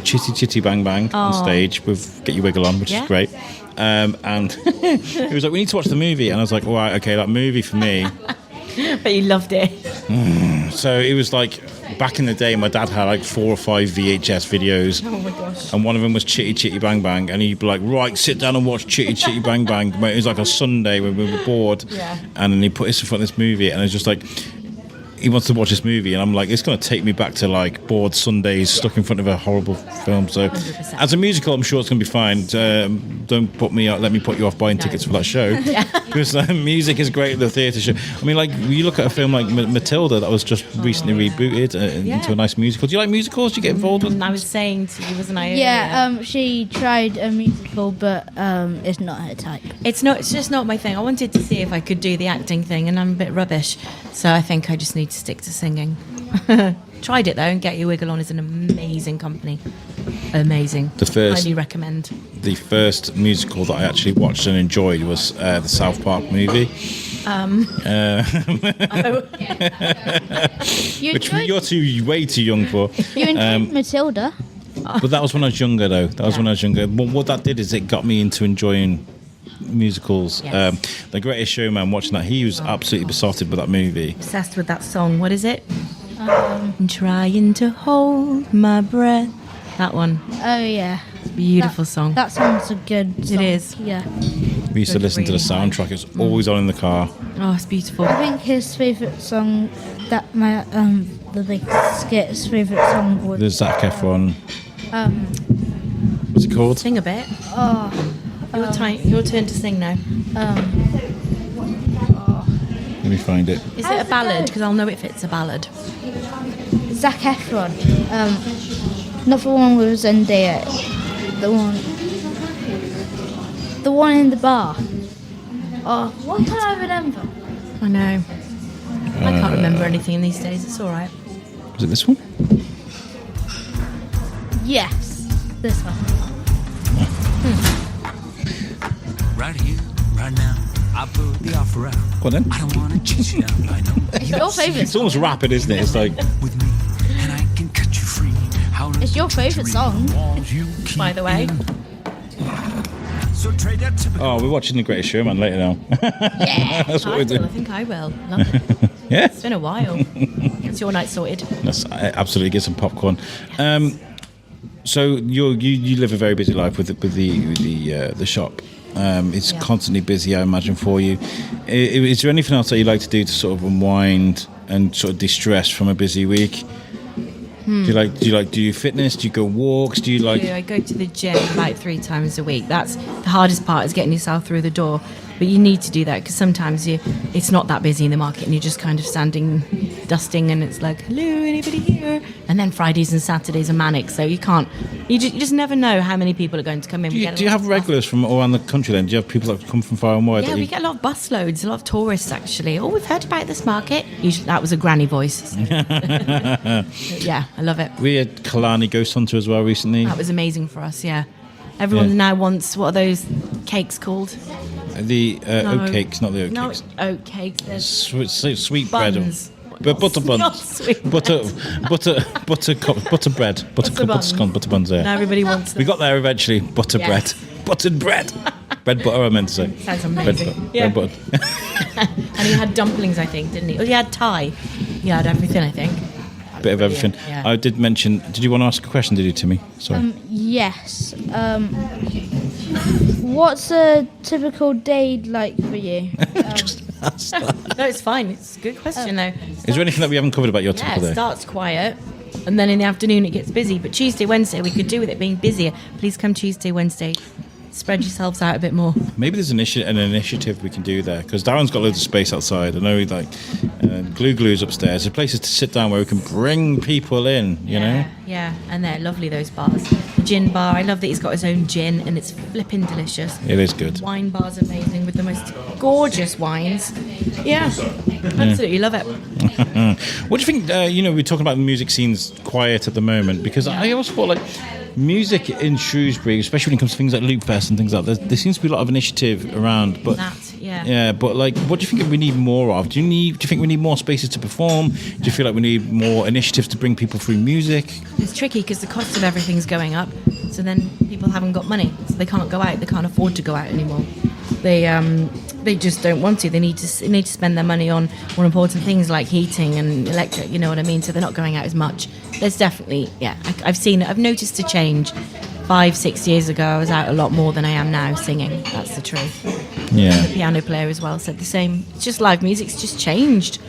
Chitty Chitty Bang Bang on stage with Get Your Wiggle On, which is great. And he was like, we need to watch the movie. And I was like, all right, okay, that movie for me. But you loved it. So it was like, back in the day, my dad had like 4 or 5 VHS videos. Oh my gosh. And one of them was Chitty Chitty Bang Bang. And he'd be like, right, sit down and watch Chitty Chitty Bang Bang. It was like a Sunday when we were bored. Yeah. And then he put us in front of this movie. And it was just like, he wants to watch this movie, and I'm like, it's going to take me back to like bored Sundays stuck in front of a horrible film. So 100%. as a musical, I'm sure it's going to be fine. Don't let me put you off buying tickets for that show, because music is great at the theatre show. I mean, like, you look at a film like Matilda that was just recently rebooted into a nice musical. Do you like musicals? Do you get involved with? I was saying to you, wasn't I? Yeah, she tried a musical, but it's not her type. It's just not my thing. I wanted to see if I could do the acting thing, and I'm a bit rubbish. So I think I just need to stick to singing. Tried it though, and Get Your Wiggle On is an amazing company. Amazing. Highly recommend. The first musical that I actually watched and enjoyed was the South Park movie. Which you're way too young for. You enjoyed Matilda. But that was when I was younger, though. What that did is it got me into enjoying musicals. Yes. The Greatest Showman, watching that, he was absolutely besotted with that movie. Obsessed with that song. What is it? I'm trying to hold my breath. That one. Oh yeah. Beautiful song. That song's a good song. It is. Yeah. We used to listen to the soundtrack. It was always on in the car. Oh, it's beautiful. I think his favourite song, the Big Skit's favourite song was... There's Zac Efron. What's it called? Sing a bit. Your turn to sing now. Let me find it. Is it a ballad? Because I'll know if it's a ballad. Zac Efron. Not the one with Zendaya. The one in the bar. Oh, why can't I remember? I know. I can't remember anything these days. It's all right. Was it this one? Yes, this one. Right here, right now, I put the offer out. Go on then. I don't want to chase you down, I know. It's your favourite It's almost rapid, isn't it? It's like... With me, and I can cut you free. How It's your favourite song. By the way. So trade that typical. Oh, we're watching The Greatest Showman later now. Yeah. That's what I we're will. I doing. think I will. Love it. Yeah. It's been a while. It's your night sorted. Let's absolutely get some popcorn. So you live a very busy life with the shop. It's constantly busy, I imagine, for you. Is there anything else that you like to do to sort of unwind and sort of de-stress from a busy week? Do you do fitness? Do you go walks? Do you like? I go to the gym about 3 times a week. That's the hardest part, is getting yourself through the door. But you need to do that because sometimes it's not that busy in the market and you're just kind of standing, dusting, and it's like, hello, anybody here? And then Fridays and Saturdays are manic, so you just never know how many people are going to come in. Do you have regulars from all around the country then? Do you have people that come from far and wide? Yeah, we get a lot of bus loads, a lot of tourists actually. Oh, we've heard about this market. Usually, that was a granny voice. Yeah, I love it. We had Kalani Ghost Hunter as well recently. That was amazing for us, yeah. Everyone now wants, what are those cakes called? The oat cakes, not the oat No, cakes. oat cakes. There's Sweet buns. bread. But butter buns. Not sweet butter bread. Butter buns there. Now everybody wants them. We got there eventually. Butter Yes. bread. Buttered bread. Bread butter, I meant to say. Sounds amazing. Bread butter. And he had dumplings, I think, didn't he? Oh, he had Thai. He had everything, I think. Bit of everything. Yeah. I did mention. Did you want to ask a question? Did you, Timmy? Sorry. Yes. What's a typical day like for you? Just ask that. No, it's fine. It's a good question, though. Is there anything that we haven't covered about your Yeah, typical it day? starts quiet, and then in the afternoon it gets busy. But Tuesday, Wednesday, we could do with it being busier. Please come Tuesday, Wednesday. Spread yourselves out a bit more. Maybe there's an initiative we can do there, because Darren's got loads of space outside. I know Glue's upstairs. There's places to sit down where we can bring people in, you know? Yeah, and they're lovely, those bars. The gin bar, I love that he's got his own gin, and it's flipping delicious. It is good. Wine bar's amazing with the most gorgeous wines. Yeah, absolutely love it. What do you think, we're talking about the music scene's quiet at the moment, because I always thought, like, music in Shrewsbury, especially when it comes to things like Loop Fest and things like that, there seems to be a lot of initiative around. But yeah, but like, what do you think we need more of? Do you think we need more spaces to perform? Do you feel like we need more initiatives to bring people through music? It's tricky because the cost of everything's going up, so then people haven't got money, so they can't go out. They can't afford to go out anymore. They just don't want to. They need to spend their money on more important things like heating and electric. You know what I mean? So they're not going out as much. There's definitely, I've noticed a change. 5-6 years ago, I was out a lot more than I am now singing. That's the truth. Yeah. The piano player as well said the same. It's just live music's just changed,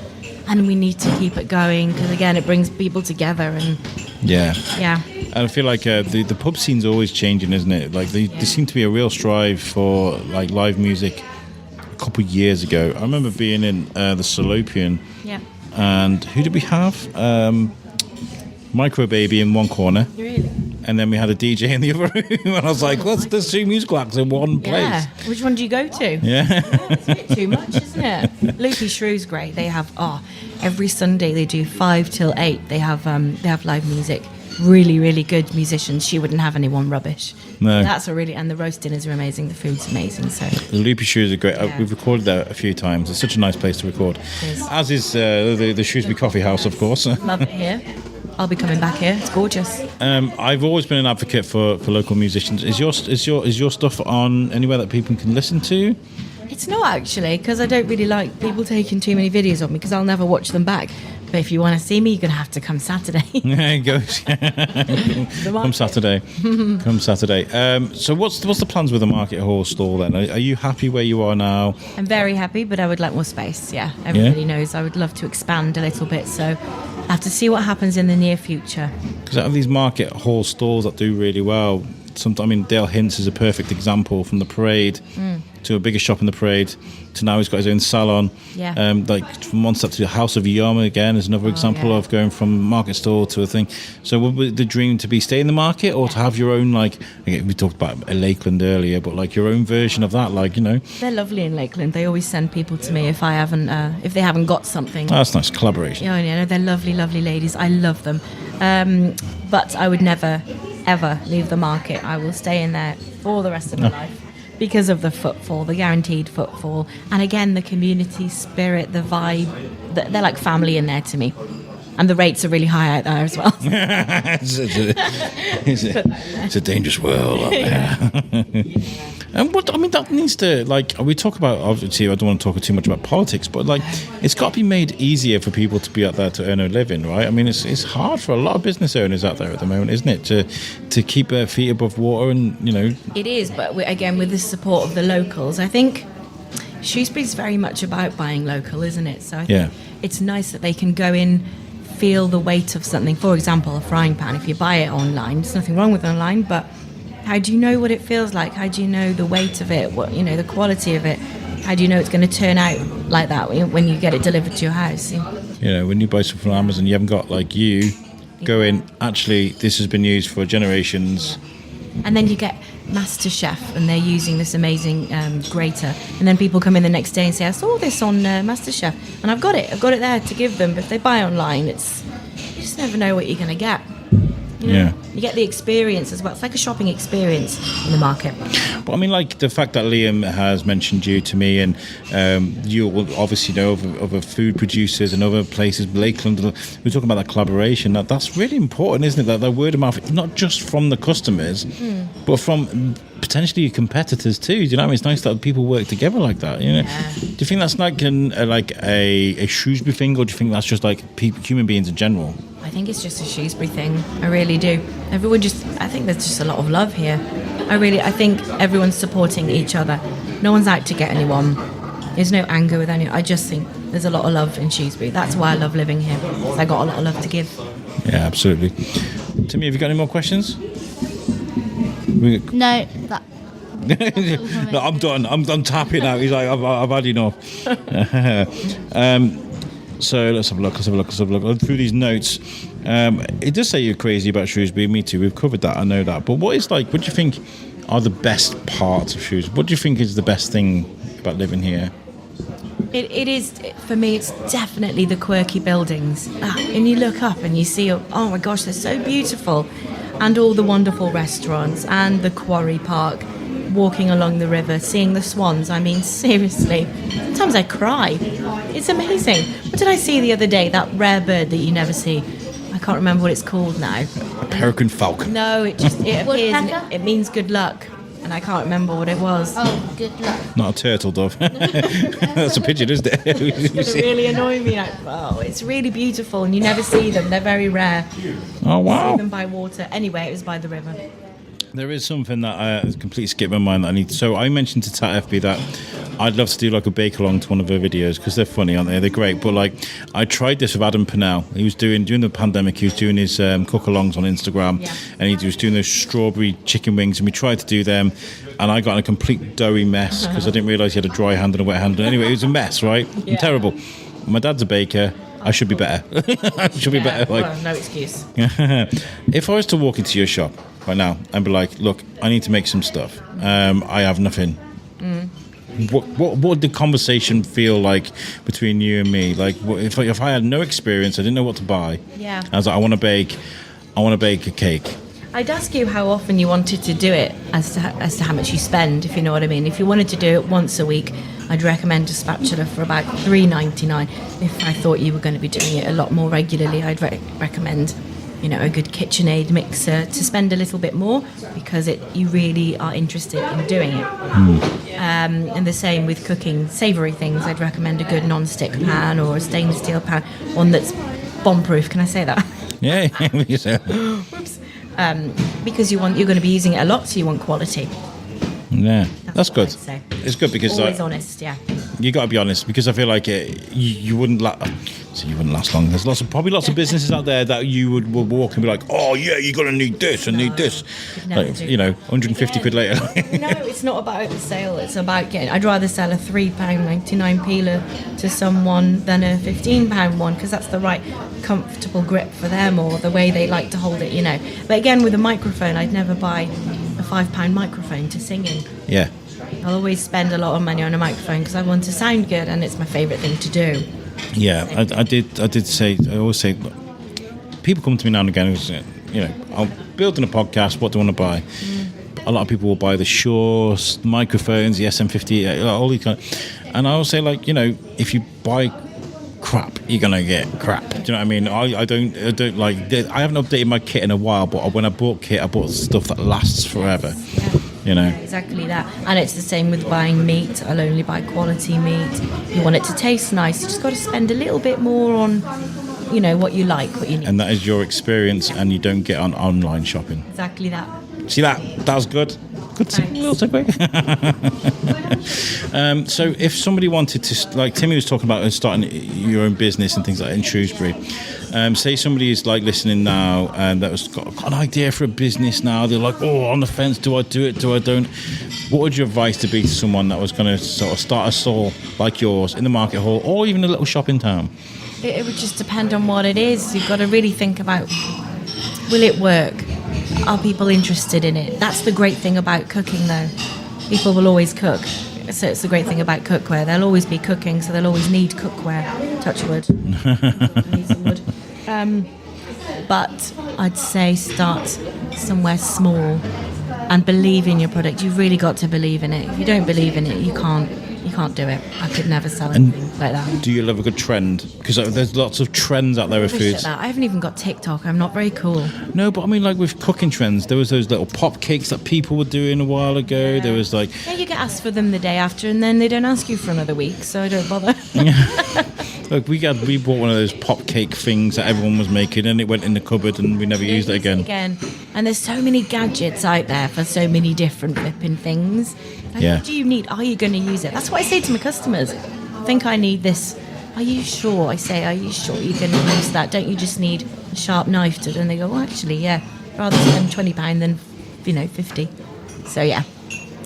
and we need to keep it going because again, it brings people together and Yeah. yeah. And I feel like the pub scene's always changing, isn't it? Like there seemed to be a real strive for like live music a couple of years ago. I remember being in the Salopian. Yeah. And who did we have? Micro Baby in one corner. Really? And then we had a DJ in the other room. And I was like, what's there's 2 musical acts in one place? Yeah. Which one do you go to? Yeah. It's a bit too much, isn't it? Lucy Shrewsbury, they have every Sunday they do 5 till 8. They have live music. Really, really good musicians. She wouldn't have anyone rubbish. No. And the roast dinners are amazing. The food's amazing. So The Loopy Shoes are great. Yeah. We've recorded there a few times. It's such a nice place to record. It is. As is the Shrewsbury Coffeehouse, of course. love it here. I'll be coming back here. It's gorgeous. I've always been an advocate for local musicians. Is your stuff on anywhere that people can listen to? It's not actually, because I don't really like people taking too many videos of me because I'll never watch them back. But if you want to see me, you're going to have to come Saturday. There you go. Come Saturday. Come Saturday. So what's the plans with the Market Hall stall then? Are you happy where you are now? I'm very happy, but I would like more space. Yeah, everybody knows I would love to expand a little bit. So I have to see what happens in the near future. Because out of these Market Hall stalls that do really well, Dale Hintz is a perfect example from the parade. to a bigger shop in the Parade to now he's got his own salon. Yeah. Like from one step to the House of Yama again is another example of going from market store to a thing. So would be the dream to be stay in the market or to have your own, like, again, we talked about Lakeland earlier, but like your own version of that, like, you know. They're lovely in Lakeland. They always send people to me if they haven't got something. Oh, that's nice collaboration. Yeah, you know, they're lovely, lovely ladies. I love them. But I would never, ever leave the market. I will stay in there for the rest of my life because of the footfall, the guaranteed footfall. And again, the community spirit, the vibe. They're like family in there to me. And the rates are really high out there as well. It's a dangerous world out there. And what I mean, that needs to, like, we talk about, obviously I don't want to talk too much about politics, but like it's got to be made easier for people to be out there to earn a living, right? I mean, it's hard for a lot of business owners out there at the moment, isn't it, to keep their feet above water, and you know. It is, but again, with the support of the locals, I think Shrewsbury's very much about buying local, isn't it? So I think it's nice that they can go in, feel the weight of something. For example, a frying pan. If you buy it online, there's nothing wrong with online, but how do you know what it feels like? How do you know the weight of it? What, you know, the quality of it? How do you know it's going to turn out like that when you get it delivered to your house? You know, when you buy something from Amazon, you haven't got, like, you go in, actually, this has been used for generations. And then you get MasterChef, and they're using this amazing grater. And then people come in the next day and say, I saw this on MasterChef, and I've got it there to give them. But if they buy online, you just never know what you're going to get. You know, you get the experience as well. It's like a shopping experience in the market. But I mean, like the fact that Liam has mentioned you to me, and you will obviously know of other food producers and other places, Lakeland. We're talking about that collaboration. That's really important, isn't it? That word of mouth, not just from the customers, but from potentially your competitors too. Do you know what I mean? It's nice that people work together like that. You know, do you think that's like a Shrewsbury thing, or do you think that's just like human beings in general? I think it's just a Shrewsbury thing. I really do. I think there's just a lot of love here. I think everyone's supporting each other. No one's out to get anyone. There's no anger with anyone. I just think there's a lot of love in Shrewsbury. That's why I love living here. I got a lot of love to give. Yeah, absolutely. Timmy, have you got any more questions? No, no, I'm done. I'm tapping out. He's like, I've had enough. So let's have a look. Through these notes, it does say you're crazy about Shrewsbury. Me too. We've covered that. I know that. But what do you think are the best parts of Shrewsbury? What do you think is the best thing about living here? It is, for me, it's definitely the quirky buildings. And you look up and you see, oh my gosh, they're so beautiful. And all the wonderful restaurants and the quarry park, walking along the river, seeing the swans. I mean, seriously, sometimes I cry. It's amazing. What did I see the other day? That rare bird that you never see. I can't remember what it's called now. Peregrine falcon. No, it appears and it means good luck. And I can't remember what it was. Oh, good luck. Not a turtle dove. That's a pigeon, isn't it? It's going to really annoy me. It's really beautiful, and you never see them. They're very rare. Oh, wow. You see them by water. Anyway, it was by the river. There is something that completely skipped my mind that I need. So I mentioned to Tat FB that I'd love to do like a bake along to one of her videos because they're funny, aren't they? They're great. But like, I tried this with Adam Pennell. He was during the pandemic. He was doing his cook-alongs on Instagram, and he was doing those strawberry chicken wings, and we tried to do them, and I got in a complete doughy mess because I didn't realise he had a dry hand and a wet hand. Anyway, it was a mess, right? Yeah. Terrible. My dad's a baker. I should be better. I should be better. Like, well, no excuse. If I was to walk into your shop right now and be like, look, I need to make some stuff. I have nothing. What would the conversation feel like between you and me? Like, if I had no experience, I didn't know what to buy. Yeah. I was like, I want to bake a cake. I'd ask you how often you wanted to do it as to how much you spend, if you know what I mean. If you wanted to do it once a week, I'd recommend a spatula for about $3.99. If I thought you were going to be doing it a lot more regularly, I'd recommend, a good KitchenAid mixer to spend a little bit more because you really are interested in doing it. And the same with cooking savoury things. I'd recommend a good non-stick pan or a stainless steel pan, one that's bomb-proof. Can I say that? Yeah. Whoops. Because you're going to be using it a lot, so you want quality. Yeah, that's what good. I'd say. It's good because Always honest, yeah. you got to be honest, because I feel like you wouldn't you wouldn't last long. There's probably lots of businesses out there that you would walk and be like, oh yeah, you're gonna need this and need this, like, 150 quid later. No, it's not about the sale. It's about getting. I'd rather sell a £3.99 peeler to someone than a £15 one, because that's the right comfortable grip for them, or the way they like to hold it. But again, with a microphone, I'd never buy a £5 microphone to sing in. Yeah. I'll always spend a lot of money on a microphone because I want to sound good, and it's my favourite thing to do. Yeah, I always say, look, people come to me now and again who's, I'm building a podcast, what do I want to buy? A lot of people will buy the Shure microphones, the SM50, all these kind of, and I always say, like, if you buy crap, you're gonna get crap. Do you know what I mean? I don't like, I haven't updated my kit in a while, but when I bought kit, I bought stuff that lasts forever. Yeah, exactly that. And it's the same with buying meat. I'll only buy quality meat. You want it to taste nice, you just got to spend a little bit more on what you like, what you need. And that is your experience, and you don't get on online shopping. Exactly that. See that was good little segue. So if somebody wanted to, like Timmy was talking about starting your own business and things like that in Shrewsbury, say somebody is like listening now and that was got an idea for a business now, they're like, on the fence, do I do it, do I don't? What would your advice to be to someone that was going to sort of start a stall like yours in the Market Hall, or even a little shop in town? It would just depend on what it is. You've got to really think about, will it work? Are people interested in it? That's the great thing about cooking, though. People will always cook. So it's the great thing about cookware. They'll always be cooking, so they'll always need cookware. Touch wood. I need some wood. But I'd say start somewhere small and believe in your product. You've really got to believe in it. If you don't believe in it, you can't do it. I could never sell anything like that. Do you love a good trend? Because there's lots of trends out there with foods. I haven't even got TikTok. I'm not very cool. No, but I mean, like with cooking trends, there was those little pop cakes that people were doing a while ago. Yeah. There was like... Yeah, you get asked for them the day after, and then they don't ask you for another week, so I don't bother. Look, we bought one of those pop cake things that everyone was making, and it went in the cupboard, and we never used it again. And there's so many gadgets out there for so many different flipping things. Like, what do you need? Are you going to use it? That's what I say to my customers. I think I need this. Are you sure? I say, are you sure you're going to use that? Don't you just need a sharp knife to? And they go, well, actually, yeah. Rather spend £20 than, 50. So yeah,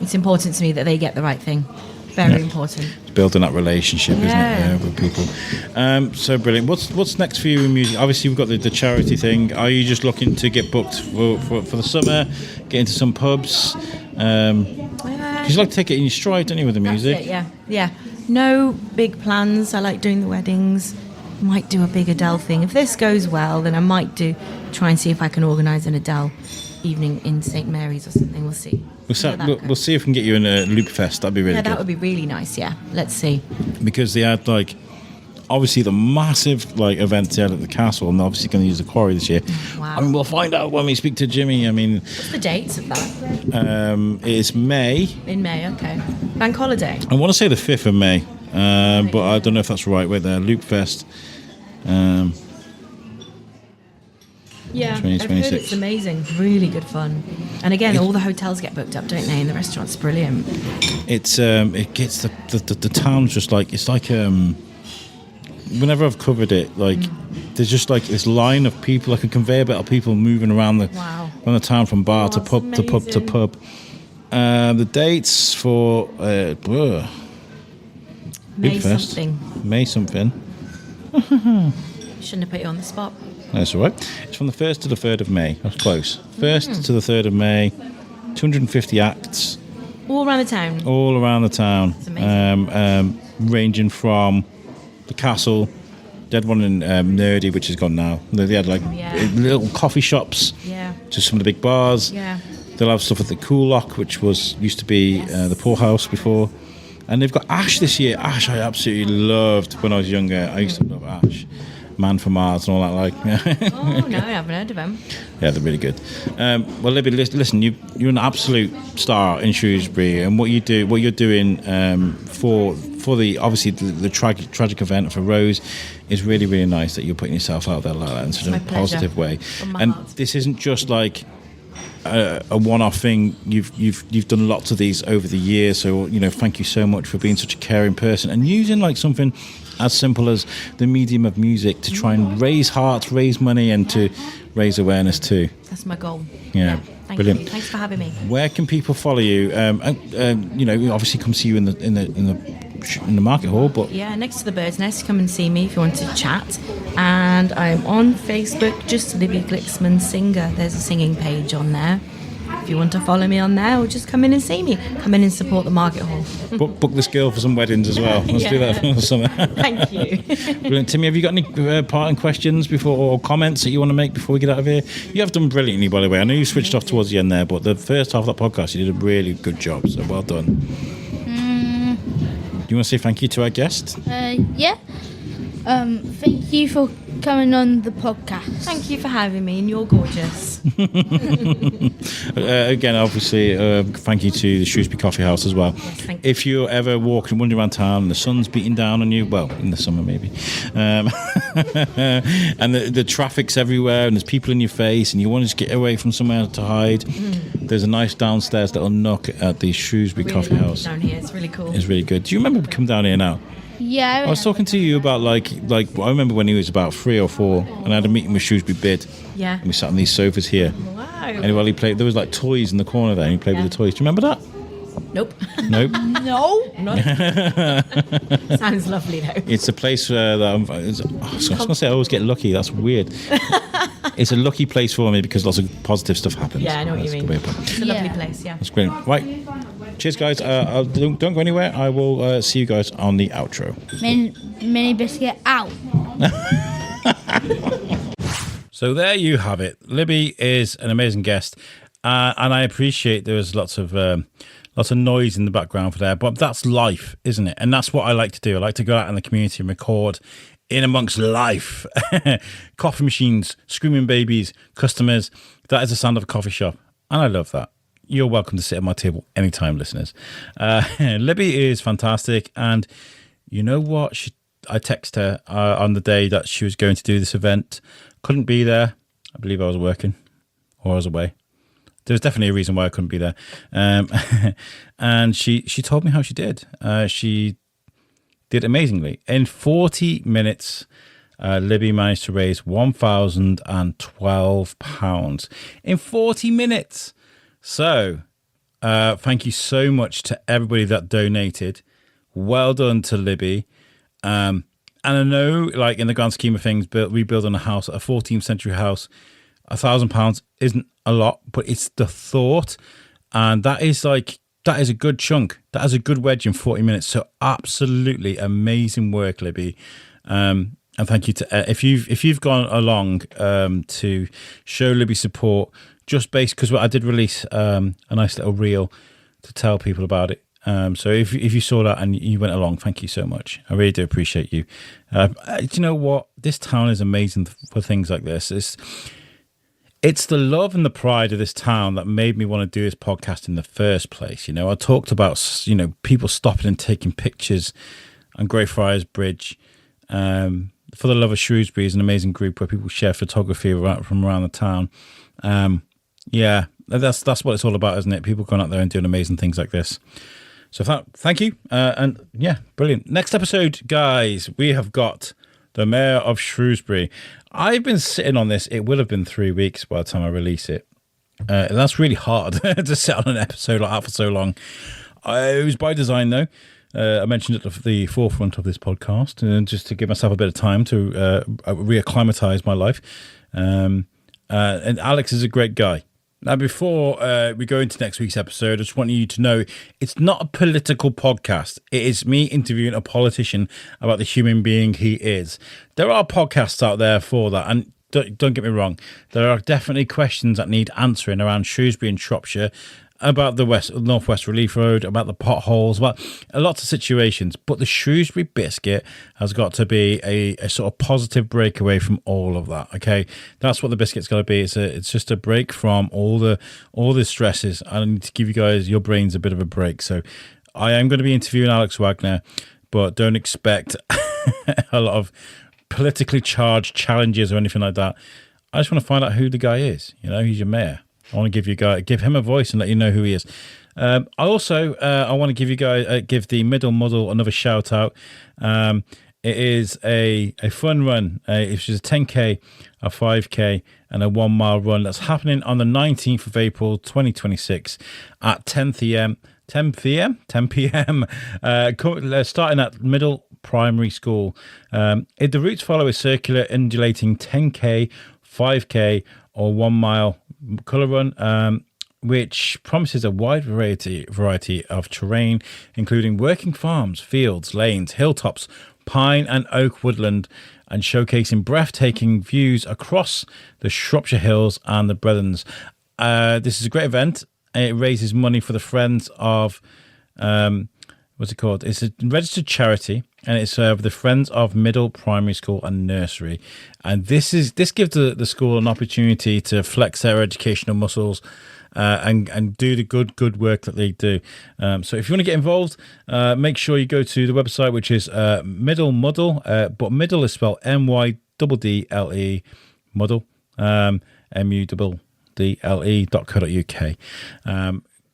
it's important to me that they get the right thing. Very important. It's building that relationship, isn't it, with people? So brilliant. What's next for you in music? Obviously, we've got the charity thing. Are you just looking to get booked for the summer? Get into some pubs? Because you like to take it in your stride, don't you, with the music? That's it, yeah. No big plans. I like doing the weddings. Might do a big Adele thing. If this goes well, then I might try and see if I can organise an Adele evening in St Mary's or something. We'll see. We'll see if we can get you in a Loop Fest. That'd be really good. That would be really nice, yeah. Let's see. Because they had, obviously the massive, events there at the castle, and they're obviously going to use the quarry this year. Wow. I mean, we'll find out when we speak to Jimmy. What's the dates of that? It's May. In May, okay. Bank holiday? I want to say the 5th of May, but I don't know if that's right. Wait there, Loop Fest. Yeah, I've heard it's amazing. Really good fun. And again, all the hotels get booked up, don't they? And the restaurant's brilliant. It's it gets the town's just it's like whenever I've covered it, there's just this line of people, like a conveyor belt of people moving around the town from bar to pub to pub to pub. The dates for May something. May something. Shouldn't have put you on the spot. That's all right. It's from the 1st to the 3rd of May. That's close. 1st to the 3rd of May. 250 acts. All around the town? All around the town. That's amazing. Ranging from the castle. They had one in Nerdy, which is gone now. They had little coffee shops to some of the big bars. Yeah. They'll have stuff at the Cool Lock, which used to be the poorhouse before. And they've got Ash this year. Ash I absolutely loved when I was younger. I used to love Ash. Man from Mars and all that Oh, no, I haven't heard of them. Yeah, they're really good. Well, Libby, listen, you're an absolute star in Shrewsbury, and what you're doing for the obviously the tragic event for Rose is really, really nice that you're putting yourself out there like that in such a positive way. And this isn't just a one-off thing. You've done lots of these over the years, so thank you so much for being such a caring person and using like something as simple as the medium of music to try and raise hearts, raise money, and to raise awareness too. That's my goal. Yeah. Thank Brilliant. you. Thanks for having me. Where can people follow you? Obviously come see you in the market hall, but Yeah, next to the Bird's Nest. Come and see me if you want to chat. And I'm on Facebook, just Libby Gliksman Singer. There's a singing page on there. If you want to follow me on there, or just come in and see me. Come in and support the market hall. book this girl for some weddings as well. Let's do that for summer. Thank you. Brilliant. Timmy, have you got any parting questions or comments that you want to make before we get out of here? You have done brilliantly, by the way. I know you switched off towards the end there, but the first half of that podcast, you did a really good job. So well done. Do you want to say thank you to our guest? Yeah. Thank you for coming on the podcast. Thank you for having me, and you're gorgeous. Again, obviously, thank you to the Shrewsbury Coffeehouse as well. Yes, thank you. If you're ever walking, wandering around town and the sun's beating down on you, well, in the summer maybe, and the traffic's everywhere and there's people in your face and you want to just get away from somewhere to hide, there's a nice downstairs little nook at the Shrewsbury Really Coffeehouse. down here, it's really cool. It's really good. Do you remember coming down here now? Yeah. I was talking to you about like I remember when he was about 3 or 4 and I had a meeting with Shrewsbury Bid Yeah. and we sat on these sofas here. Wow. And while he played, there was like toys in the corner there and he played with the toys. Do you remember that? Nope. Nope. No. Sounds lovely though. It's a place that I was going to say I always get lucky. That's weird. It's a lucky place for me because lots of positive stuff happens. Yeah, I know what you That's a mean. good way of putting it. It's a lovely place, yeah. That's brilliant. Right. Cheers, guys. Don't go anywhere. I will see you guys on the outro. Mini-Biscuit out. So there you have it. Libby is an amazing guest, and I appreciate there was lots of noise in the background for there, but that's life, isn't it? And that's what I like to do. I like to go out in the community and record in amongst life. Coffee machines, screaming babies, customers. That is the sound of a coffee shop, and I love that. You're welcome to sit at my table anytime, listeners. Libby is fantastic, and you know what? I texted her on the day that she was going to do this event. Couldn't be there. I believe I was working or I was away. There was definitely a reason why I couldn't be there. And she told me how she did. She did amazingly. In 40 minutes, Libby managed to raise £1,012 in 40 minutes. So thank you so much to everybody that donated. Well done to Libby. And I know, like, in the grand scheme of things, rebuilding a house, a 14th century house, £1,000 isn't a lot, but it's the thought. And that is a good chunk. That is a good wedge in 40 minutes. So absolutely amazing work, Libby. And thank you to if you've gone along to show Libby support, just based because I did release a nice little reel to tell people about it. So if you saw that and you went along, thank you so much. I really do appreciate you. Do you know what? This town is amazing for things like this. It's the love and the pride of this town that made me want to do this podcast in the first place. You know, I talked about, people stopping and taking pictures on Greyfriars Bridge. For the Love of Shrewsbury is an amazing group where people share photography from around the town. Yeah, that's what it's all about, isn't it? People going out there and doing amazing things like this. So thank you. And yeah, brilliant. Next episode, guys, we have got the Mayor of Shrewsbury. I've been sitting on this. It will have been 3 weeks by the time I release it. And that's really hard to sit on an episode like that for so long. It was by design, though. I mentioned it at the forefront of this podcast, and just to give myself a bit of time to reacclimatise my life. And Alex is a great guy. Now, before we go into next week's episode, I just want you to know it's not a political podcast. It is me interviewing a politician about the human being he is. There are podcasts out there for that, and don't get me wrong, there are definitely questions that need answering around Shrewsbury and Shropshire, about the Northwest Relief Road, about the potholes, about lots of situations. But the Shrewsbury Biscuit has got to be a sort of positive breakaway from all of that. Okay, that's what the biscuit's got to be. It's just a break from all the stresses. I need to give you guys, your brains, a bit of a break. So I am going to be interviewing Alex Wagner, but don't expect a lot of politically charged challenges or anything like that. I just want to find out who the guy is. He's your mayor. I want to give him a voice and let you know who he is. I want to give the Middle Muddle another shout out. It is a fun run. It's just a 10K, a 5K, and a 1 mile run that's happening on the 19th of April 2026 at 10 p.m. Starting at Middle Primary School. The routes follow a circular undulating 10K, 5K, or 1 mile colour run, which promises a wide variety of terrain, including working farms, fields, lanes, hilltops, pine and oak woodland, and showcasing breathtaking views across the Shropshire Hills and the Brethons. This is a great event. It raises money for the Friends of what's it called? It's a registered charity, and it's the Friends of Middle Primary School and Nursery. And this gives the school an opportunity to flex their educational muscles and do the good work that they do. So if you want to get involved, make sure you go to the website, which is Middle Muddle, but Middle is spelled MYDDLE Muddle, MUDDLE.co.uk.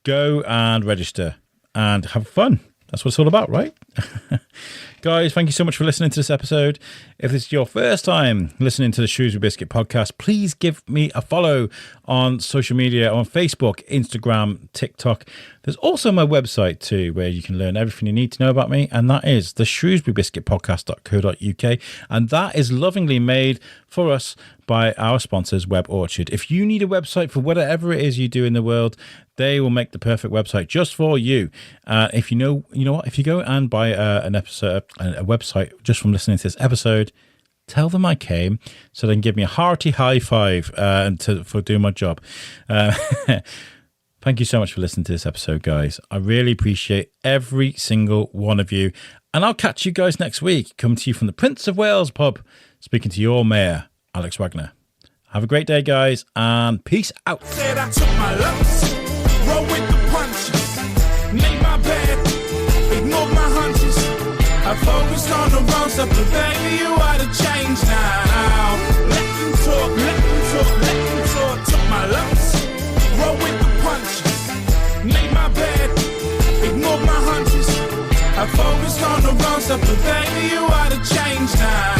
Go and register and have fun. That's what it's all about, right? Guys, thank you so much for listening to this episode. If this is your first time listening to the Shrewsbury Biscuit podcast, please give me a follow on social media, on Facebook, Instagram, TikTok. There's also my website too, where you can learn everything you need to know about me, and that is the shrewsburybiscuitpodcast.co.uk, and that is lovingly made for us by our sponsors, Web Orchard. If you need a website for whatever it is you do in the world, they will make the perfect website just for you. If you know what, if you go and buy a website just from listening to this episode, tell them I came so they can give me a hearty high five for doing my job. Thank you so much for listening to this episode, guys. I really appreciate every single one of you. And I'll catch you guys next week. Coming to you from the Prince of Wales pub, speaking to your mayor, Alex Wagner. Have a great day, guys, and peace out. Said I took my lumps, roll with the punches, made my bed, ignored my hunches. I focused on the wrong stuff, but baby, you are the change now. Let them talk, let them talk, let them talk. Took my lumps, roll with the punches, made my bed, ignored my hunches. I focused on the wrong stuff, but baby, you are the change now.